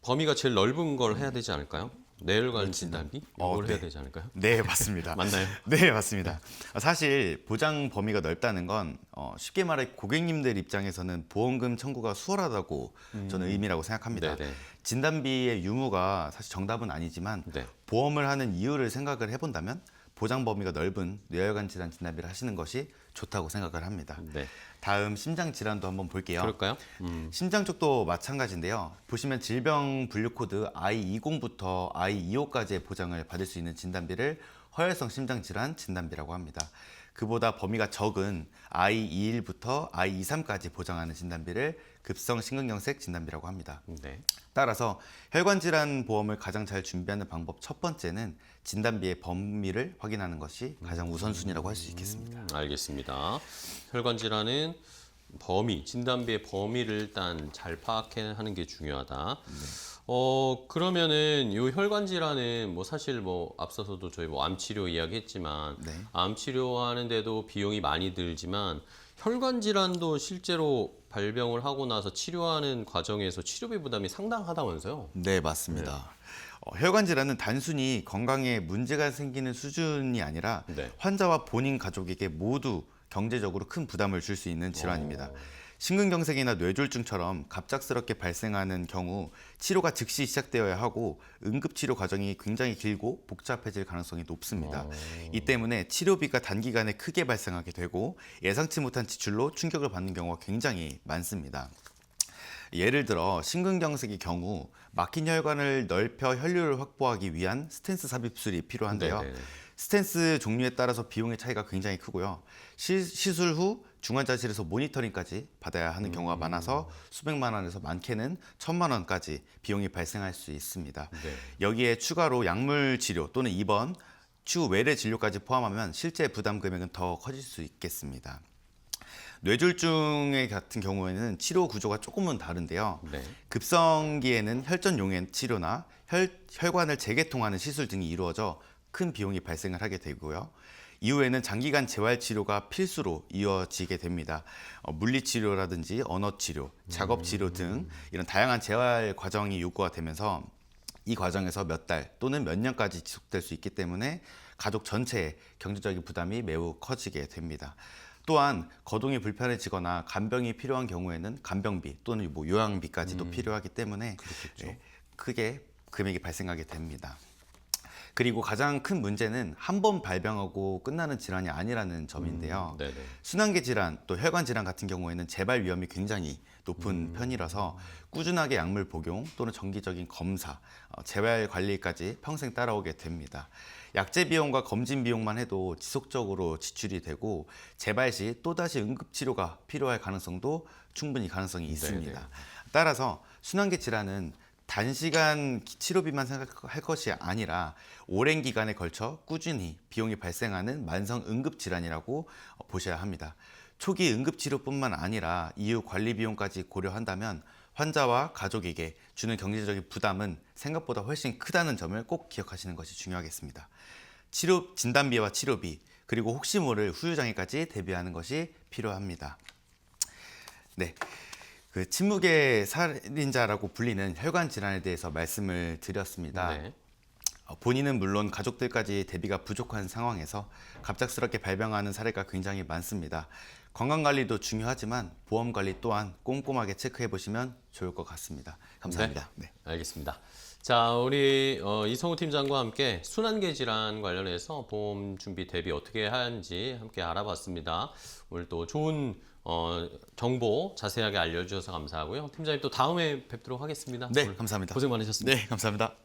범위가 제일 넓은 걸 해야 되지 않을까요? 뇌혈관 진단비? 이걸 네. 해야 되지 않을까요? 네, 맞습니다. 맞나요? 네, 맞습니다. 사실 보장 범위가 넓다는 건 쉽게 말해 고객님들 입장에서는 보험금 청구가 수월하다고 저는 의미라고 생각합니다. 네네. 진단비의 유무가 사실 정답은 아니지만 네. 보험을 하는 이유를 생각을 해본다면 보장 범위가 넓은 뇌혈관 질환 진단비를 하시는 것이 좋다고 생각을 합니다. 네. 다음 심장 질환도 한번 볼게요. 그럴까요? 심장 쪽도 마찬가지인데요. 보시면 질병 분류 코드 I20부터 I25까지의 보장을 받을 수 있는 진단비를 허혈성 심장질환 진단비라고 합니다. 그보다 범위가 적은 I21부터 I23까지 보장하는 진단비를 급성 심근경색 진단비라고 합니다. 네. 따라서 혈관질환 보험을 가장 잘 준비하는 방법 첫 번째는 진단비의 범위를 확인하는 것이 가장 우선순위라고 할 수 있겠습니다. 알겠습니다. 혈관 질환은 범위, 진단비의 범위를 일단 잘 파악하는 게 중요하다. 그러면은 이 혈관 질환은 뭐 사실 뭐 앞서서도 저희 뭐 암 치료 이야기했지만 네. 암 치료하는데도 비용이 많이 들지만 혈관 질환도 실제로 발병을 하고 나서 치료하는 과정에서 치료비 부담이 상당하다면서요? 네, 맞습니다. 혈관 질환은 단순히 건강에 문제가 생기는 수준이 아니라 네. 환자와 본인 가족에게 모두 경제적으로 큰 부담을 줄 수 있는 질환입니다. 심근경색이나 뇌졸중처럼 갑작스럽게 발생하는 경우 치료가 즉시 시작되어야 하고 응급치료 과정이 굉장히 길고 복잡해질 가능성이 높습니다. 이 때문에 치료비가 단기간에 크게 발생하게 되고 예상치 못한 지출로 충격을 받는 경우가 굉장히 많습니다. 예를 들어 심근경색의 경우 막힌 혈관을 넓혀 혈류를 확보하기 위한 스텐스 삽입술이 필요한데요. 네네. 스텐스 종류에 따라서 비용의 차이가 굉장히 크고요. 시술 후 중환자실에서 모니터링까지 받아야 하는 경우가 많아서 수백만 원에서 많게는 1,000만 원까지 비용이 발생할 수 있습니다. 네. 여기에 추가로 약물 치료 또는 입원, 추후 외래 진료까지 포함하면 실제 부담 금액은 더 커질 수 있겠습니다. 뇌졸중의 같은 경우에는 치료 구조가 조금은 다른데요. 네. 급성기에는 혈전 용해 치료나 혈관을 재개통하는 시술 등이 이루어져 큰 비용이 발생을 하게 되고요. 이후에는 장기간 재활 치료가 필수로 이어지게 됩니다. 물리 치료라든지 언어 치료, 작업 치료 등 이런 다양한 재활 과정이 요구가 되면서 이 과정에서 몇 달 또는 몇 년까지 지속될 수 있기 때문에 가족 전체의 경제적인 부담이 매우 커지게 됩니다. 또한 거동이 불편해지거나 간병이 필요한 경우에는 간병비 또는 뭐 요양비까지도 필요하기 때문에 크게 금액이 발생하게 됩니다. 그리고 가장 큰 문제는 한 번 발병하고 끝나는 질환이 아니라는 점인데요. 네네. 순환계 질환 또 혈관 질환 같은 경우에는 재발 위험이 굉장히 높은 편이라서 꾸준하게 약물 복용 또는 정기적인 검사, 재발 관리까지 평생 따라오게 됩니다. 약제 비용과 검진 비용만 해도 지속적으로 지출이 되고 재발 시 또다시 응급치료가 필요할 가능성도 충분히 가능성이 있습니다. 네네. 따라서 순환계 질환은 단시간 치료비만 생각할 것이 아니라 오랜 기간에 걸쳐 꾸준히 비용이 발생하는 만성 응급질환이라고 보셔야 합니다. 초기 응급치료뿐만 아니라 이후 관리 비용까지 고려한다면 환자와 가족에게 주는 경제적인 부담은 생각보다 훨씬 크다는 점을 꼭 기억하시는 것이 중요하겠습니다. 치료 진단비와 치료비 그리고 혹시 모를 후유장애까지 대비하는 것이 필요합니다. 네. 그 침묵의 살인자라고 불리는 혈관 질환에 대해서 말씀을 드렸습니다. 네. 본인은 물론 가족들까지 대비가 부족한 상황에서 갑작스럽게 발병하는 사례가 굉장히 많습니다. 건강관리도 중요하지만 보험관리 또한 꼼꼼하게 체크해 보시면 좋을 것 같습니다. 감사합니다. 네. 알겠습니다. 자, 우리 이성우 팀장과 함께 순환계 질환 관련해서 보험 준비 대비 어떻게 하는지 함께 알아봤습니다. 오늘 또 좋은 정보 자세하게 알려주셔서 감사하고요. 팀장님 또 다음에 뵙도록 하겠습니다. 네, 오늘 감사합니다. 고생 많으셨습니다. 네, 감사합니다.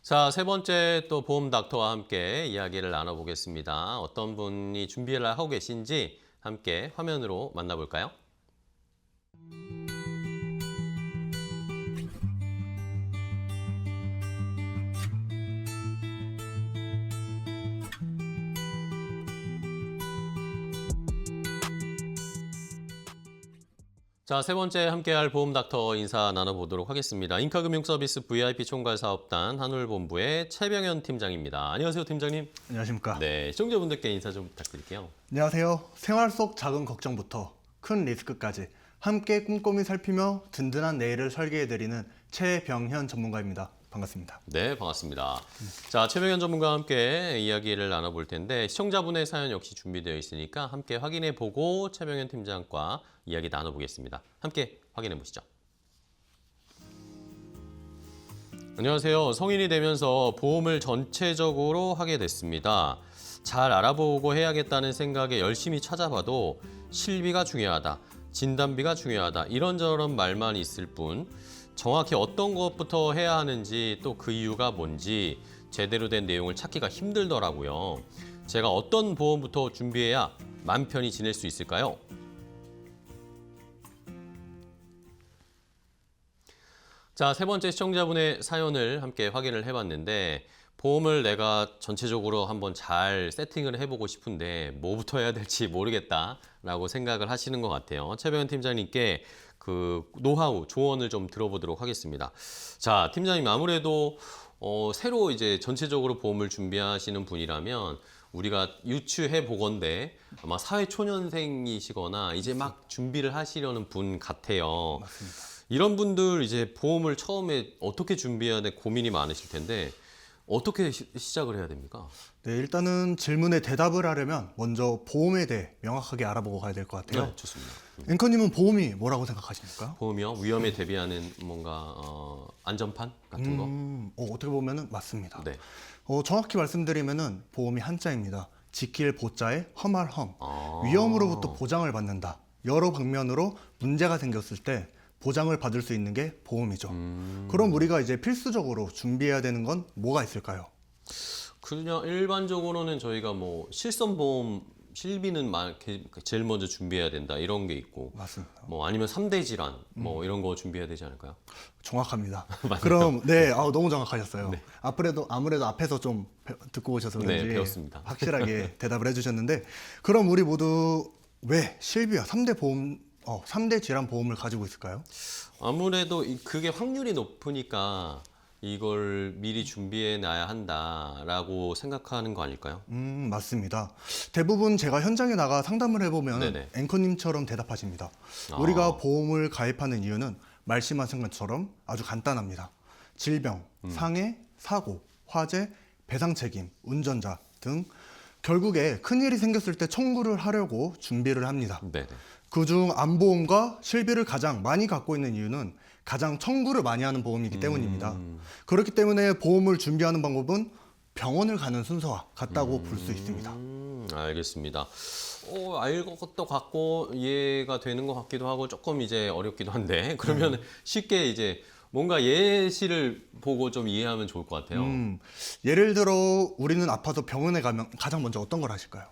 자, 세 번째 또 보험 닥터와 함께 이야기를 나눠보겠습니다. 어떤 분이 준비를 하고 계신지 함께 화면으로 만나볼까요? 자, 세 번째 함께할 보험 닥터 인사 나눠보도록 하겠습니다. 인카금융서비스 VIP 총괄사업단 한울본부의 최병현 팀장입니다. 안녕하세요, 팀장님. 안녕하십니까. 네, 시청자분들께 인사 좀 부탁드릴게요. 안녕하세요. 생활 속 작은 걱정부터 큰 리스크까지 함께 꼼꼼히 살피며 든든한 내일을 설계해드리는 최병현 전문가입니다. 반갑습니다. 네, 반갑습니다. 자, 최병현 전문가와 함께 이야기를 나눠볼 텐데 시청자분의 사연 역시 준비되어 있으니까 함께 확인해 보고 최병현 팀장과 이야기 나눠보겠습니다. 함께 확인해 보시죠. 안녕하세요. 성인이 되면서 보험을 전체적으로 하게 됐습니다. 잘 알아보고 해야겠다는 생각에 열심히 찾아봐도 실비가 중요하다, 진단비가 중요하다 이런저런 말만 있을 뿐 정확히 어떤 것부터 해야 하는지 또 그 이유가 뭔지 제대로 된 내용을 찾기가 힘들더라고요. 제가 어떤 보험부터 준비해야 맘 편히 지낼 수 있을까요? 자, 세 번째 시청자분의 사연을 함께 확인을 해봤는데 보험을 내가 전체적으로 한번 잘 세팅을 해보고 싶은데 뭐부터 해야 될지 모르겠다라고 생각을 하시는 것 같아요. 최병현 팀장님께 그 노하우, 조언을 좀 들어보도록 하겠습니다. 자, 팀장님 아무래도 새로 이제 전체적으로 보험을 준비하시는 분이라면 우리가 유추해 보건대 아마 사회초년생이시거나 이제 막 준비를 하시려는 분 같아요. 맞습니다. 이런 분들 이제 보험을 처음에 어떻게 준비해야 돼 고민이 많으실 텐데 어떻게 시작을 해야 됩니까? 네, 일단은 질문에 대답을 하려면 먼저 보험에 대해 명확하게 알아보고 가야 될 것 같아요. 네, 좋습니다. 앵커님은 보험이 뭐라고 생각하십니까? 보험이요? 위험에 대비하는 뭔가 안전판 같은 거? 어떻게 보면은 맞습니다. 네. 정확히 말씀드리면은 보험이 한자입니다. 지킬 보자에 험할 험. 아. 위험으로부터 보장을 받는다. 여러 방면으로 문제가 생겼을 때 보장을 받을 수 있는 게 보험이죠. 그럼 우리가 이제 필수적으로 준비해야 되는 건 뭐가 있을까요? 그냥 일반적으로는 저희가 뭐 실손보험 실비는 제일 먼저 준비해야 된다 이런 게 있고 맞습니다. 뭐 아니면 3대 질환 뭐 이런 거 준비해야 되지 않을까요? 정확합니다. 그럼 네, 너무 정확하셨어요. 네. 아무래도 앞에서 좀 듣고 오셔서 그런지 네, 배웠습니다. 확실하게 대답을 해주셨는데, 그럼 우리 모두 왜 실비와 3대 질환 보험을 가지고 있을까요? 아무래도 그게 확률이 높으니까 이걸 미리 준비해 놔야 한다라고 생각하는 거 아닐까요? 맞습니다. 대부분 제가 현장에 나가 상담을 해보면 네네. 앵커님처럼 대답하십니다. 아. 우리가 보험을 가입하는 이유는 말씀하신 것처럼 아주 간단합니다. 질병, 상해, 사고, 화재, 배상 책임, 운전자 등 결국에 큰일이 생겼을 때 청구를 하려고 준비를 합니다. 네네. 그중 암보험과 실비를 가장 많이 갖고 있는 이유는 가장 청구를 많이 하는 보험이기 때문입니다. 그렇기 때문에 보험을 준비하는 방법은 병원을 가는 순서와 같다고 볼 수 있습니다. 알겠습니다. 알 것도 같고 이해가 되는 것 같기도 하고 조금 이제 어렵기도 한데 그러면 쉽게 이제 뭔가 예시를 보고 좀 이해하면 좋을 것 같아요. 예를 들어 우리는 아파서 병원에 가면 가장 먼저 어떤 걸 하실까요?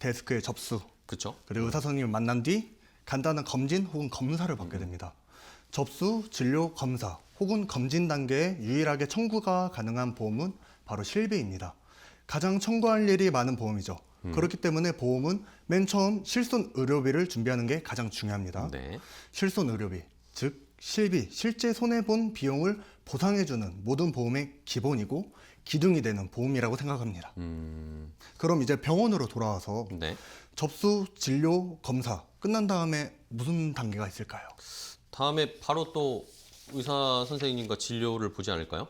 데스크에 접수, 그렇죠? 그리고 의사 선생님을 만난 뒤 간단한 검진 혹은 검사를 받게 됩니다. 접수, 진료, 검사 혹은 검진 단계에 유일하게 청구가 가능한 보험은 바로 실비입니다. 가장 청구할 일이 많은 보험이죠. 그렇기 때문에 보험은 맨 처음 실손 의료비를 준비하는 게 가장 중요합니다. 네. 실손 의료비, 즉 실비, 실제 손해본 비용을 보상해주는 모든 보험의 기본이고 기둥이 되는 보험이라고 생각합니다. 그럼 이제 병원으로 돌아와서 네. 접수, 진료, 검사 끝난 다음에 무슨 단계가 있을까요? 다음에 바로 또 의사 선생님과 진료를 보지 않을까요?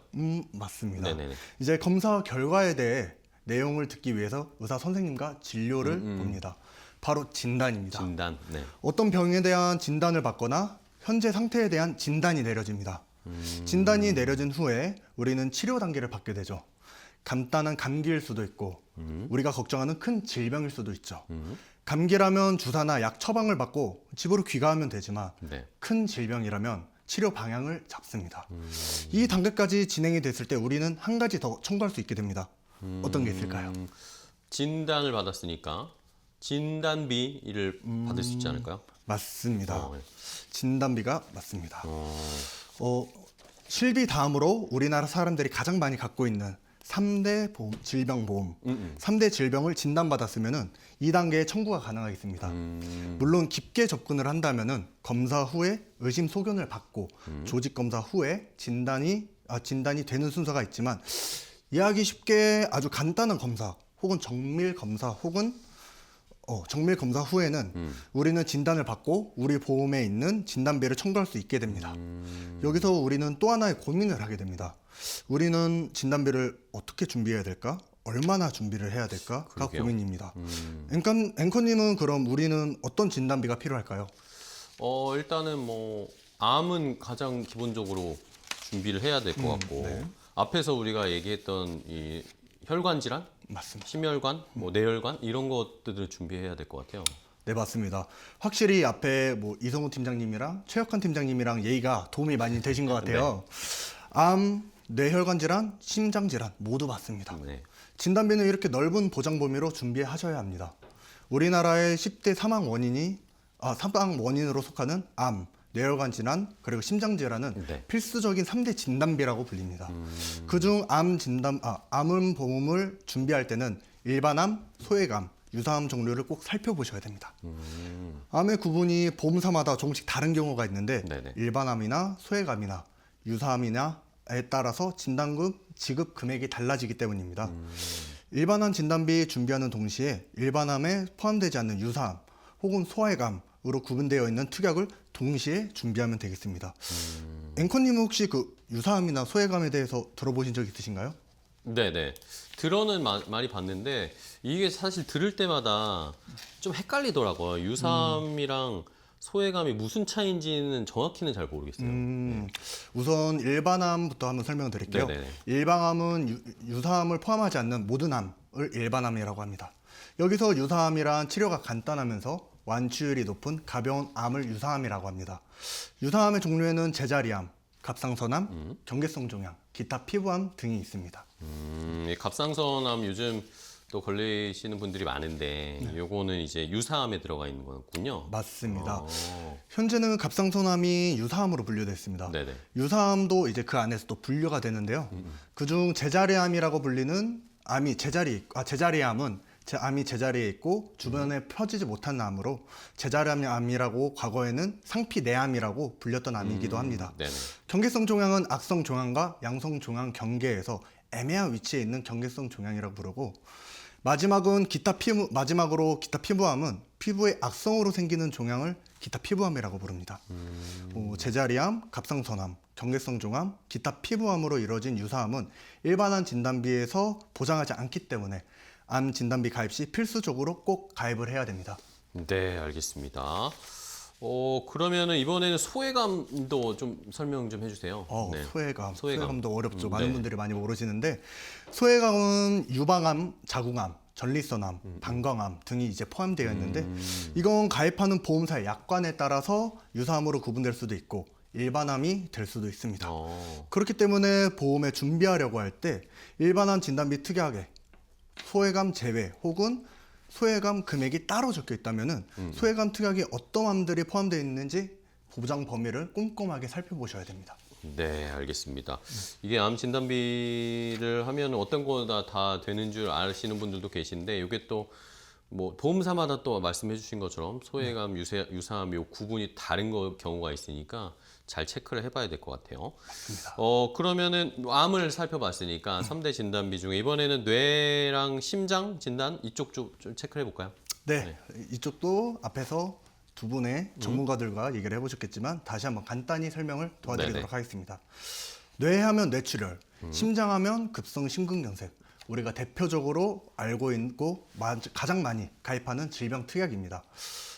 맞습니다. 네네네. 이제 검사 결과에 대해 내용을 듣기 위해서 의사 선생님과 진료를 봅니다. 바로 진단입니다. 진단. 네. 어떤 병에 대한 진단을 받거나 현재 상태에 대한 진단이 내려집니다. 진단이 내려진 후에 우리는 치료 단계를 받게 되죠. 간단한 감기일 수도 있고 우리가 걱정하는 큰 질병일 수도 있죠. 감기라면 주사나 약 처방을 받고 집으로 귀가하면 되지만 네. 큰 질병이라면 치료 방향을 잡습니다. 이 단계까지 진행이 됐을 때 우리는 한 가지 더 청구할 수 있게 됩니다. 어떤 게 있을까요? 진단을 받았으니까 진단비를 받을 수 있지 않을까요? 맞습니다. 네. 진단비가 맞습니다. 실비 다음으로 우리나라 사람들이 가장 많이 갖고 있는 3대 보험, 질병보험. 3대 질병을 진단받았으면 2단계의 청구가 가능하겠습니다. 물론 깊게 접근을 한다면 검사 후에 의심소견을 받고 조직검사 후에 진단이 되는 순서가 있지만 이해하기 쉽게 아주 간단한 검사 혹은 정밀 검사 혹은 정밀 검사 후에는 우리는 진단을 받고 우리 보험에 있는 진단비를 청구할 수 있게 됩니다. 여기서 우리는 또 하나의 고민을 하게 됩니다. 우리는 진단비를 어떻게 준비해야 될까? 얼마나 준비를 해야 될까가 그러게요. 고민입니다. 앵커님은 그럼 우리는 어떤 진단비가 필요할까요? 일단은 뭐 암은 가장 기본적으로 준비를 해야 될 것 같고 네. 앞에서 우리가 얘기했던 이 혈관 질환, 맞습니다. 심혈관, 뭐 뇌혈관 이런 것들을 준비해야 될 것 같아요. 네, 맞습니다. 확실히 앞에 뭐 이성우 팀장님이랑 최혁환 팀장님이랑 얘기가 도움이 많이 되신 것 같아요. 암, 뇌혈관 질환, 심장 질환 모두 맞습니다. 네. 진단비는 이렇게 넓은 보장 범위로 준비하셔야 합니다. 우리나라의 10대 사망 원인으로 속하는 암, 뇌혈관 질환, 그리고 심장 질환은 네. 필수적인 3대 진단비라고 불립니다. 그중 암 보험을 준비할 때는 일반암, 소액암, 유사암 종류를 꼭 살펴보셔야 됩니다. 암의 구분이 보험사마다 조금씩 다른 경우가 있는데 네네. 일반암이나 소액암이나 유사암이나에 따라서 진단금 지급 금액이 달라지기 때문입니다. 일반암 진단비 준비하는 동시에 일반암에 포함되지 않는 유사암 혹은 소액암으로 구분되어 있는 특약을 동시에 준비하면 되겠습니다. 앵커님은 혹시 그 유사암이나 소액암에 대해서 들어보신 적 있으신가요? 네네. 들어는 많이 봤는데 이게 사실 들을 때마다 좀 헷갈리더라고요. 유사암이랑 소외감이 무슨 차이인지는 정확히는 잘 모르겠어요. 우선 일반암부터 한번 설명드릴게요. 네네네. 일반암은 유사암을 포함하지 않는 모든 암을 일반암이라고 합니다. 여기서 유사암이란 치료가 간단하면서 완치율이 높은 가벼운 암을 유사암이라고 합니다. 유사암의 종류에는 제자리암, 갑상선암, 경계성 종양, 기타 피부암 등이 있습니다. 이 갑상선암 요즘 또 걸리시는 분들이 많은데 요거는 이제 유사암에 들어가 있는 거군요. 맞습니다. 어, 현재는 갑상선암이 유사암으로 분류되어 있습니다. 네네. 유사암도 이제 그 안에서 또 분류가 되는데요. 그중 제자리암이라고 불리는 암이 제자리암은 암이 제자리에 있고 주변에 펴지지 못한 암으로 제자리암이라고 과거에는 상피내암이라고 불렸던 암이기도 합니다. 네네. 경계성 종양은 악성 종양과 양성 종양 경계에서 애매한 위치에 있는 경계성 종양이라고 부르고 마지막으로 기타 피부암은 피부의 악성으로 생기는 종양을 기타 피부암이라고 부릅니다. 제자리암, 갑상선암, 경계성 종암, 기타 피부암으로 이루어진 유사암은 일반암 진단비에서 보장하지 않기 때문에 암 진단비 가입 시 필수적으로 꼭 가입을 해야 됩니다. 네, 알겠습니다. 그러면은 이번에는 소외감도 좀 설명 좀 해주세요. 네. 소외감. 소외감. 소외감도 어렵죠. 네. 많은 분들이 많이 모르시는데 소외감은 유방암, 자궁암, 전립선암, 방광암 등이 이제 포함되어 있는데 이건 가입하는 보험사의 약관에 따라서 유사암으로 구분될 수도 있고 일반암이 될 수도 있습니다. 그렇기 때문에 보험에 준비하려고 할 때 일반암 진단비 특약에 소외감 제외 혹은 소외감 금액이 따로 적혀 있다면은 소외감 특약에 어떤 암들이 포함되어 있는지 보장 범위를 꼼꼼하게 살펴보셔야 됩니다. 네, 알겠습니다. 이게 암 진단비를 하면 어떤 거다 다 되는 줄 아시는 분들도 계신데 이게 또 뭐 보험사마다 또 말씀해 주신 것처럼 소외감, 유사암 요 구분이 다른 경우가 있으니까 잘 체크를 해봐야 될 것 같아요. 맞습니다. 그러면은 암을 살펴봤으니까 3대 진단비 중에 이번에는 뇌랑 심장 진단 이쪽 좀 체크를 해볼까요? 네, 이쪽도 앞에서 두 분의 전문가들과 얘기를 해보셨겠지만 다시 한번 간단히 설명을 도와드리도록 네네. 하겠습니다. 뇌하면 뇌출혈, 심장하면 급성 심근경색, 우리가 대표적으로 알고 있고 가장 많이 가입하는 질병 특약입니다.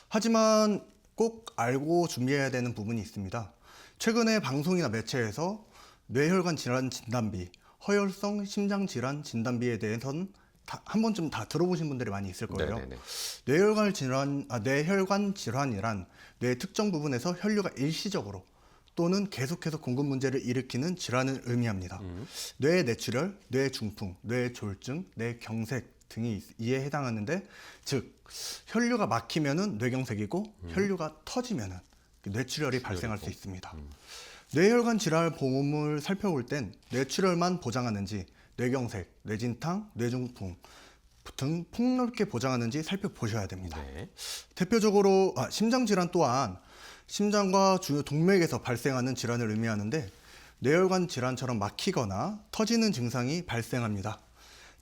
하지만 꼭 알고 준비해야 되는 부분이 있습니다. 최근에 방송이나 매체에서 뇌혈관 질환 진단비, 허혈성 심장 질환 진단비에 대해서는 한 번쯤 다 들어보신 분들이 많이 있을 거예요. 네네네. 뇌혈관 질환이란 뇌 특정 부분에서 혈류가 일시적으로 또는 계속해서 공급 문제를 일으키는 질환을 의미합니다. 뇌 뇌출혈, 뇌 중풍, 뇌 조울증, 뇌 경색 등이 이에 해당하는데, 즉 혈류가 막히면은 뇌경색이고 혈류가 터지면은 뇌출혈이 발생할 수 있습니다. 뇌혈관 질환 보험을 살펴볼 땐 뇌출혈만 보장하는지 뇌경색, 뇌진탕, 뇌중풍 등 폭넓게 보장하는지 살펴보셔야 됩니다. 네. 대표적으로 심장 질환 또한 심장과 주요 동맥에서 발생하는 질환을 의미하는데 뇌혈관 질환처럼 막히거나 터지는 증상이 발생합니다.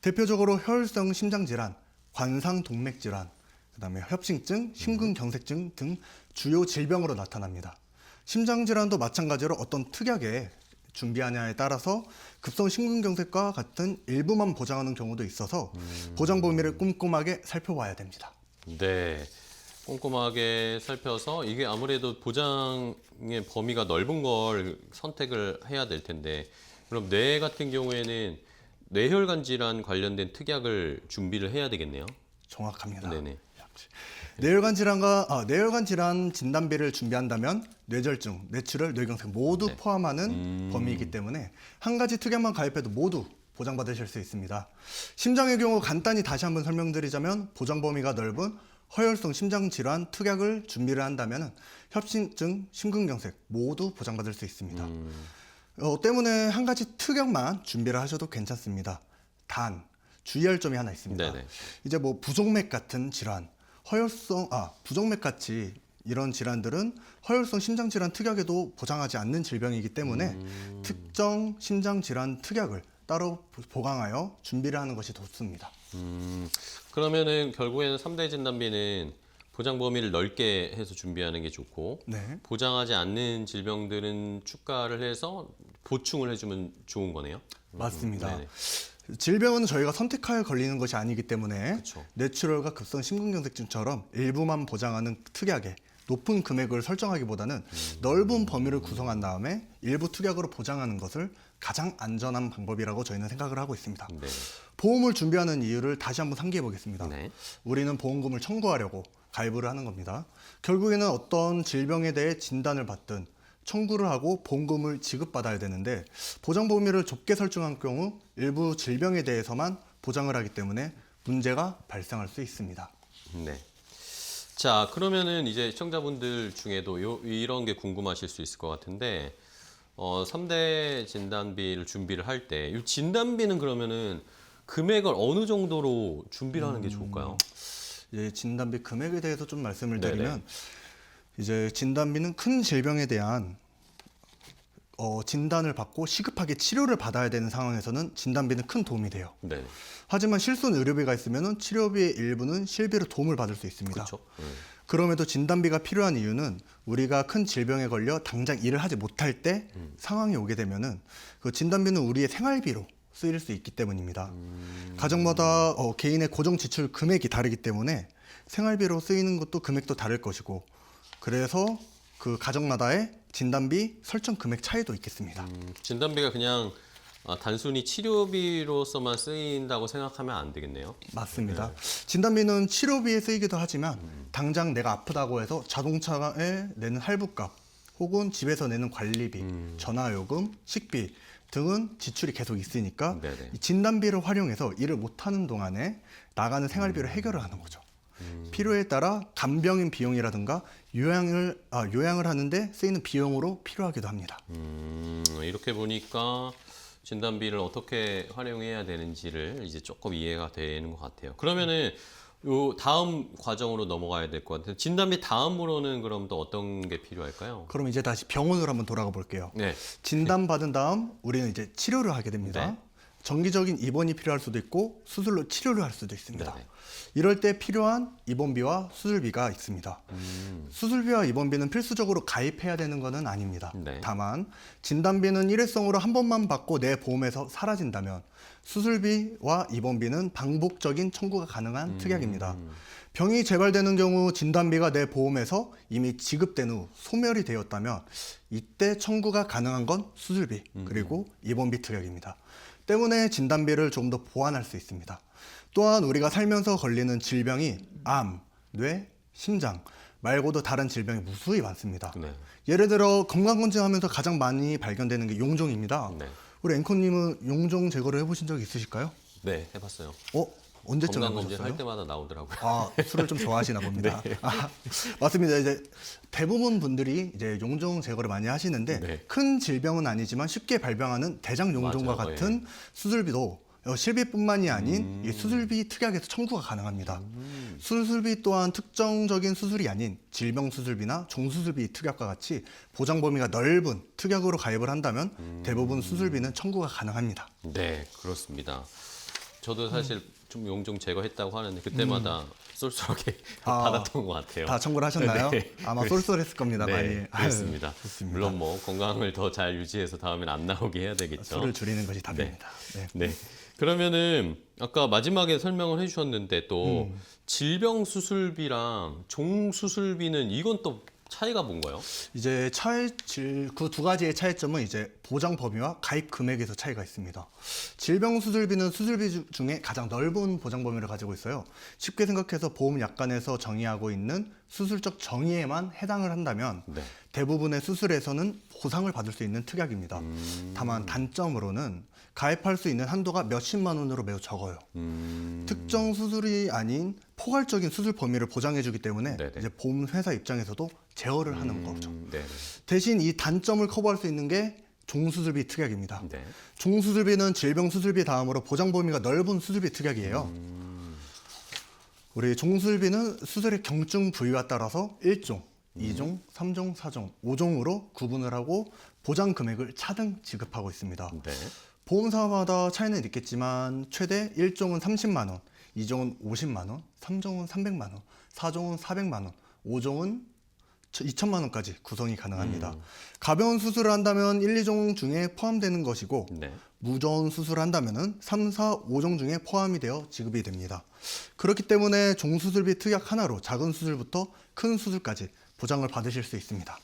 대표적으로 혈성 심장 질환, 관상 동맥 질환, 그다음에 협심증, 심근경색증 등 주요 질병으로 나타납니다. 심장질환도 마찬가지로 어떤 특약에 준비하냐에 따라서 급성 심근경색과 같은 일부만 보장하는 경우도 있어서 보장 범위를 꼼꼼하게 살펴봐야 됩니다. 네. 꼼꼼하게 살펴서 이게 아무래도 보장의 범위가 넓은 걸 선택을 해야 될 텐데 그럼 뇌 같은 경우에는 뇌혈관 질환 관련된 특약을 준비를 해야 되겠네요. 정확합니다. 네네. 뇌혈관 질환 진단비를 준비한다면 뇌졸중, 뇌출혈, 뇌경색 모두 네. 포함하는 범위이기 때문에 한 가지 특약만 가입해도 모두 보장받으실 수 있습니다. 심장의 경우 간단히 다시 한번 설명드리자면 보장 범위가 넓은 허혈성 심장 질환 특약을 준비를 한다면 협심증, 심근경색 모두 보장받을 수 있습니다. 때문에 한 가지 특약만 준비를 하셔도 괜찮습니다. 단 주의할 점이 하나 있습니다. 네네. 이제 뭐 부종맥 같은 질환, 부종맥 같이 이런 질환들은 허혈성 심장 질환 특약에도 보장하지 않는 질병이기 때문에 특정 심장 질환 특약을 따로 보강하여 준비를 하는 것이 좋습니다. 그러면은 결국에는 3대 진단비는 보장 범위를 넓게 해서 준비하는 게 좋고 네. 보장하지 않는 질병들은 추가를 해서 보충을 해주면 좋은 거네요. 맞습니다. 네네. 질병은 저희가 선택하여 걸리는 것이 아니기 때문에 그쵸. 뇌출혈과 급성 심근경색증처럼 일부만 보장하는 특약에 높은 금액을 설정하기보다는 넓은 범위를 구성한 다음에 일부 특약으로 보장하는 것을 가장 안전한 방법이라고 저희는 생각을 하고 있습니다. 네. 보험을 준비하는 이유를 다시 한번 상기해 보겠습니다. 네. 우리는 보험금을 청구하려고 가입을 하는 겁니다. 결국에는 어떤 질병에 대해 진단을 받든 청구를 하고 보험금을 지급받아야 되는데 보장 범위를 좁게 설정한 경우 일부 질병에 대해서만 보장을 하기 때문에 문제가 발생할 수 있습니다. 네. 자, 그러면은 이제 시청자분들 중에도 이런 게 궁금하실 수 있을 것 같은데, 3대 진단비를 준비를 할 때, 이 진단비는 그러면은 금액을 어느 정도로 준비를 하는 게 좋을까요? 이제 진단비 금액에 대해서 좀 말씀을 네네. 드리면 이제 진단비는 큰 질병에 대한 진단을 받고 시급하게 치료를 받아야 되는 상황에서는 진단비는 큰 도움이 돼요. 네. 하지만 실손 의료비가 있으면 치료비의 일부는 실비로 도움을 받을 수 있습니다. 그렇죠. 그럼에도 진단비가 필요한 이유는 우리가 큰 질병에 걸려 당장 일을 하지 못할 때 상황이 오게 되면은 그 진단비는 우리의 생활비로 쓰일 수 있기 때문입니다. 가정마다 개인의 고정 지출 금액이 다르기 때문에 생활비로 쓰이는 것도 금액도 다를 것이고 그래서 그 가정마다의 진단비 설정 금액 차이도 있겠습니다. 진단비가 그냥 단순히 치료비로서만 쓰인다고 생각하면 안 되겠네요. 맞습니다. 진단비는 치료비에 쓰이기도 하지만 당장 내가 아프다고 해서 자동차에 내는 할부값 혹은 집에서 내는 관리비, 전화요금, 식비 등은 지출이 계속 있으니까 네네. 이 진단비를 활용해서 일을 못하는 동안에 나가는 생활비를 해결을 하는 거죠. 필요에 따라 간병인 비용이라든가 요양을 하는데 쓰이는 비용으로 필요하기도 합니다. 이렇게 보니까 진단비를 어떻게 활용해야 되는지를 이제 조금 이해가 되는 것 같아요. 그러면은 요 다음 과정으로 넘어가야 될 것 같아요. 진단비 다음으로는 그럼 또 어떤 게 필요할까요? 그럼 이제 다시 병원으로 한번 돌아가 볼게요. 네. 진단받은 다음 우리는 이제 치료를 하게 됩니다. 네. 정기적인 입원이 필요할 수도 있고 수술로 치료를 할 수도 있습니다. 네네. 이럴 때 필요한 입원비와 수술비가 있습니다. 수술비와 입원비는 필수적으로 가입해야 되는 것은 아닙니다. 네. 다만 진단비는 일회성으로 한 번만 받고 내 보험에서 사라진다면 수술비와 입원비는 반복적인 청구가 가능한 특약입니다. 병이 재발되는 경우 진단비가 내 보험에서 이미 지급된 후 소멸이 되었다면 이때 청구가 가능한 건 수술비 그리고 입원비 특약입니다. 때문에 진단비를 좀 더 보완할 수 있습니다. 또한 우리가 살면서 걸리는 질병이 암, 뇌, 심장 말고도 다른 질병이 무수히 많습니다. 네. 예를 들어 건강검진하면서 가장 많이 발견되는 게 용종입니다. 네. 우리 앵커님은 용종 제거를 해보신 적 있으실까요? 네, 해봤어요. 언제쯤 건강검진 해보셨어요? 할 때마다 나오더라고요. 술을 좀 좋아하시나 봅니다. 네. 맞습니다. 이제 대부분 분들이 이제 용종 제거를 많이 하시는데 네. 큰 질병은 아니지만 쉽게 발병하는 대장 용종과 맞아요. 같은 수술비도 실비뿐만이 아닌 이 수술비 특약에서 청구가 가능합니다. 수술비 또한 특정적인 수술이 아닌 질병 수술비나 종수술비 특약과 같이 보장 범위가 넓은 특약으로 가입을 한다면 대부분 수술비는 청구가 가능합니다. 네, 그렇습니다. 저도 사실 좀 용종 제거했다고 하는데 그때마다 쏠쏠하게 아, 받았던 것 같아요. 다 청구를 하셨나요? 네. 아마 쏠쏠했을 겁니다. 네, 많이. 그렇습니다. 아유, 좋습니다. 물론 뭐 건강을 더 잘 유지해서 다음엔 안 나오게 해야 되겠죠. 술을 줄이는 것이 답입니다. 네. 네. 그러면은 아까 마지막에 설명을 해주셨는데 또 질병 수술비랑 종 수술비는 이건 또 차이가 뭔가요? 이제 그 두 가지의 차이점은 이제 보장 범위와 가입 금액에서 차이가 있습니다. 질병 수술비는 수술비 중에 가장 넓은 보장 범위를 가지고 있어요. 쉽게 생각해서 보험 약관에서 정의하고 있는 수술적 정의에만 해당을 한다면 네. 대부분의 수술에서는 보상을 받을 수 있는 특약입니다. 다만 단점으로는 가입할 수 있는 한도가 몇십만 원으로 매우 적어요. 특정 수술이 아닌 포괄적인 수술 범위를 보장해주기 때문에 네네. 이제 보험회사 입장에서도 제어를 하는 거죠. 네. 대신 이 단점을 커버할 수 있는 게 종수술비 특약입니다. 네. 종수술비는 질병 수술비 다음으로 보장 범위가 넓은 수술비 특약이에요. 우리 종수술비는 수술의 경증 부위와 따라서 1종, 2종, 3종, 4종, 5종으로 구분을 하고 보장 금액을 차등 지급하고 있습니다. 네. 보험사마다 차이는 있겠지만 최대 1종은 30만 원, 2종은 50만 원, 3종은 300만 원, 4종은 400만 원, 5종은 2천만 원까지 구성이 가능합니다. 가벼운 수술을 한다면 1, 2종 중에 포함되는 것이고 네. 무저온 수술을 한다면 3, 4, 5종 중에 포함이 되어 지급이 됩니다. 그렇기 때문에 종수술비 특약 하나로 작은 수술부터 큰 수술까지 보장을 받으실 수 있습니다.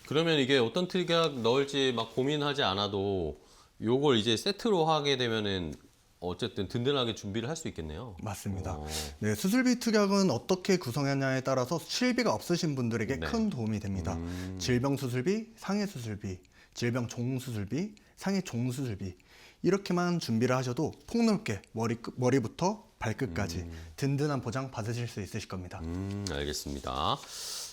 그러면 이게 어떤 특약 넣을지 막 고민하지 않아도 요걸 이제 세트로 하게 되면은 어쨌든 든든하게 준비를 할 수 있겠네요. 맞습니다. 오. 네, 수술비 특약은 어떻게 구성하냐에 따라서 실비가 없으신 분들에게 네. 큰 도움이 됩니다. 질병 수술비, 상해 수술비, 질병 종 수술비, 상해 종 수술비 이렇게만 준비를 하셔도 폭넓게 머리부터 발끝까지 든든한 보장 받으실 수 있으실 겁니다. 알겠습니다.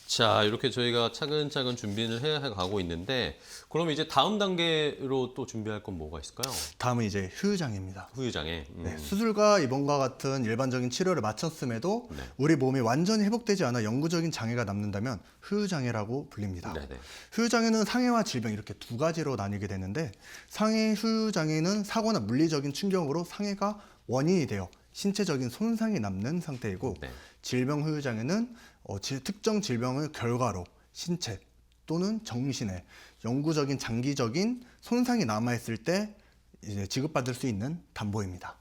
자, 이렇게 저희가 차근차근 준비를 해 가고 있는데 그럼 이제 다음 단계로 또 준비할 건 뭐가 있을까요? 다음은 이제 휴유장애입니다. 후유장애. 네, 수술과 입원과 같은 일반적인 치료를 마쳤음에도 네. 우리 몸이 완전히 회복되지 않아 영구적인 장애가 남는다면 후유장애라고 불립니다. 네네. 후유장애는 상해와 질병 이렇게 두 가지로 나뉘게 되는데 상해 후유장애는 사고나 물리적인 충격으로 상해가 원인이 되어 신체적인 손상이 남는 상태이고 네. 질병 후유장애는 특정 질병의 결과로 신체 또는 정신에 영구적인 장기적인 손상이 남아있을 때 이제 지급받을 수 있는 담보입니다.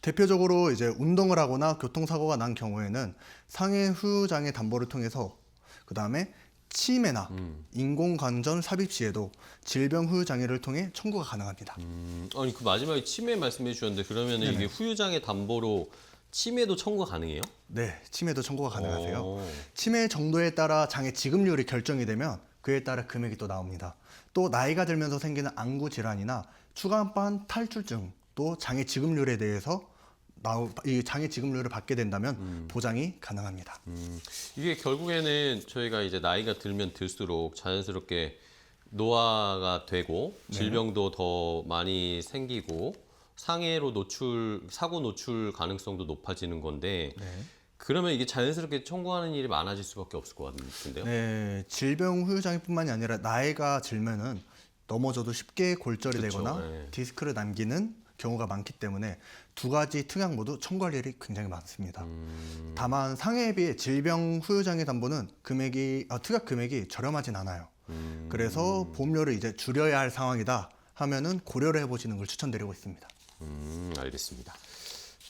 대표적으로 이제 운동을 하거나 교통사고가 난 경우에는 상해 후유장애 담보를 통해서 그 다음에 치매나 인공관절 삽입 시에도 질병 후유장애를 통해 청구가 가능합니다. 아니 그 마지막에 치매 말씀해 주셨는데 그러면 이게 후유장애 담보로 치매도 청구 가능해요? 네, 치매도 청구가 가능하세요. 오. 치매 정도에 따라 장애 지급률이 결정이 되면 그에 따라 금액이 또 나옵니다. 또 나이가 들면서 생기는 안구 질환이나 추간판 탈출증 또 장애 지급률에 대해서 이 장애 지급률을 받게 된다면 보장이 가능합니다. 이게 결국에는 저희가 이제 나이가 들면 들수록 자연스럽게 노화가 되고 질병도 더 많이 생기고 상해로 사고 노출 가능성도 높아지는 건데 그러면 이게 자연스럽게 청구하는 일이 많아질 수밖에 없을 것 같은데요. 네, 질병 후유장애뿐만이 아니라 나이가 들면은 넘어져도 쉽게 골절이 그렇죠. 되거나 네. 디스크를 남기는 경우가 많기 때문에 두 가지 특약 모두 청구할 일이 굉장히 많습니다. 다만 상해에 비해 질병 후유장애 담보는 특약 금액이 저렴하진 않아요. 그래서 보험료를 이제 줄여야 할 상황이다 하면은 고려를 해보시는 걸 추천드리고 있습니다. 알겠습니다.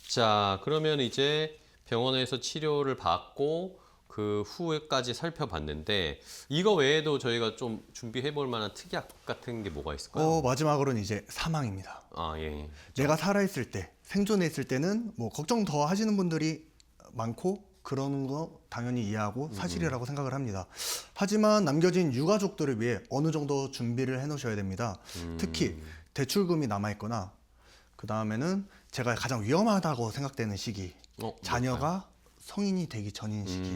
자, 그러면 이제 병원에서 치료를 받고 그 후에까지 살펴봤는데 이거 외에도 저희가 좀 준비해 볼 만한 특약 같은 게 뭐가 있을까요? 마지막으로는 이제 사망입니다. 아, 예. 내가 살아있을 때, 생존해 있을 때는 뭐 걱정 더 하시는 분들이 많고 그러는 거 당연히 이해하고 사실이라고 생각을 합니다. 하지만 남겨진 유가족들을 위해 어느 정도 준비를 해 놓으셔야 됩니다. 특히 대출금이 남아있거나 그 다음에는 제가 가장 위험하다고 생각되는 시기, 자녀가 성인이 되기 전인 시기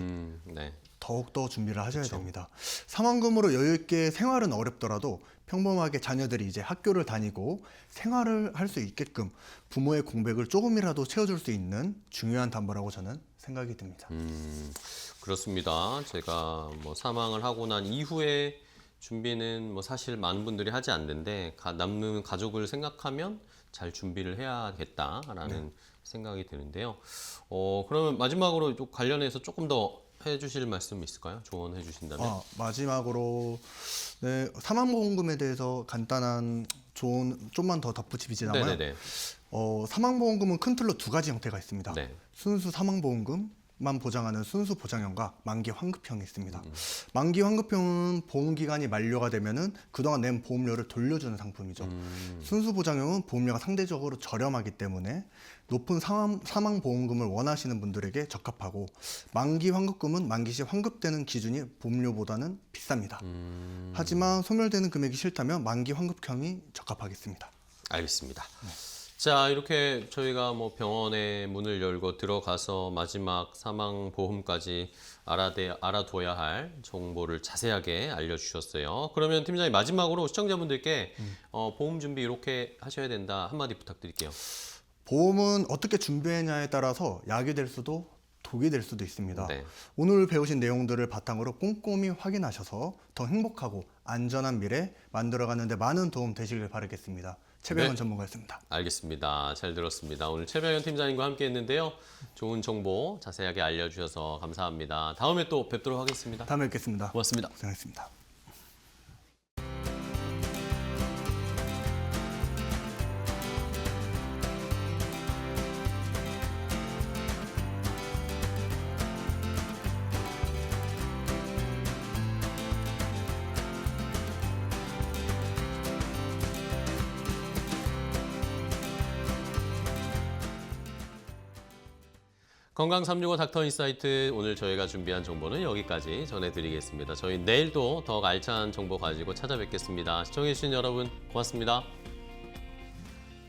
네. 더욱더 준비를 하셔야 됩니다. 사망금으로 여유 있게 생활은 어렵더라도 평범하게 자녀들이 이제 학교를 다니고 생활을 할 수 있게끔 부모의 공백을 조금이라도 채워줄 수 있는 중요한 담보라고 저는 생각이 듭니다. 그렇습니다. 제가 뭐 사망을 하고 난 이후에 준비는 뭐 사실 많은 분들이 하지 않는데 남는 가족을 생각하면 잘 준비를 해야겠다라는 생각이 드는데요. 그러면 마지막으로 좀 관련해서 조금 더 해주실 말씀 있을까요? 조언해 주신다면. 마지막으로 네, 사망보험금에 대해서 간단한 조언 좀만 더 덧붙이자면 네네네. 사망보험금은 큰 틀로 두 가지 형태가 있습니다. 네. 순수 사망보험금만 보장하는 순수 보장형과 만기 환급형이 있습니다. 만기 환급형은 보험 기간이 만료가 되면은 그동안 낸 보험료를 돌려주는 상품이죠. 순수 보장형은 보험료가 상대적으로 저렴하기 때문에 높은 사망보험금을 원하시는 분들에게 적합하고, 만기 환급금은 만기 시 환급되는 기준이 보험료보다는 비쌉니다. 하지만 소멸되는 금액이 싫다면 만기 환급형이 적합하겠습니다. 알겠습니다. 자, 이렇게 저희가 뭐 병원에 문을 열고 들어가서 마지막 사망보험까지 알아둬야 할 정보를 자세하게 알려주셨어요. 그러면 팀장님, 마지막으로 시청자분들께 보험 준비 이렇게 하셔야 된다 한마디 부탁드릴게요. 보험은 어떻게 준비했냐에 따라서 약이 될 수도 독이 될 수도 있습니다. 네. 오늘 배우신 내용들을 바탕으로 꼼꼼히 확인하셔서 더 행복하고 안전한 미래 만들어가는 데 많은 도움 되시길 바라겠습니다. 최병현 네. 전문가였습니다. 알겠습니다. 잘 들었습니다. 오늘 최병현 팀장님과 함께 했는데요. 좋은 정보 자세하게 알려주셔서 감사합니다. 다음에 또 뵙도록 하겠습니다. 다음에 뵙겠습니다. 고맙습니다. 고생하셨습니다. 건강 365 닥터 인사이트, 오늘 저희가 준비한 정보는 여기까지 전해드리겠습니다. 저희 내일도 더 알찬 정보 가지고 찾아뵙겠습니다. 시청해주신 여러분 고맙습니다.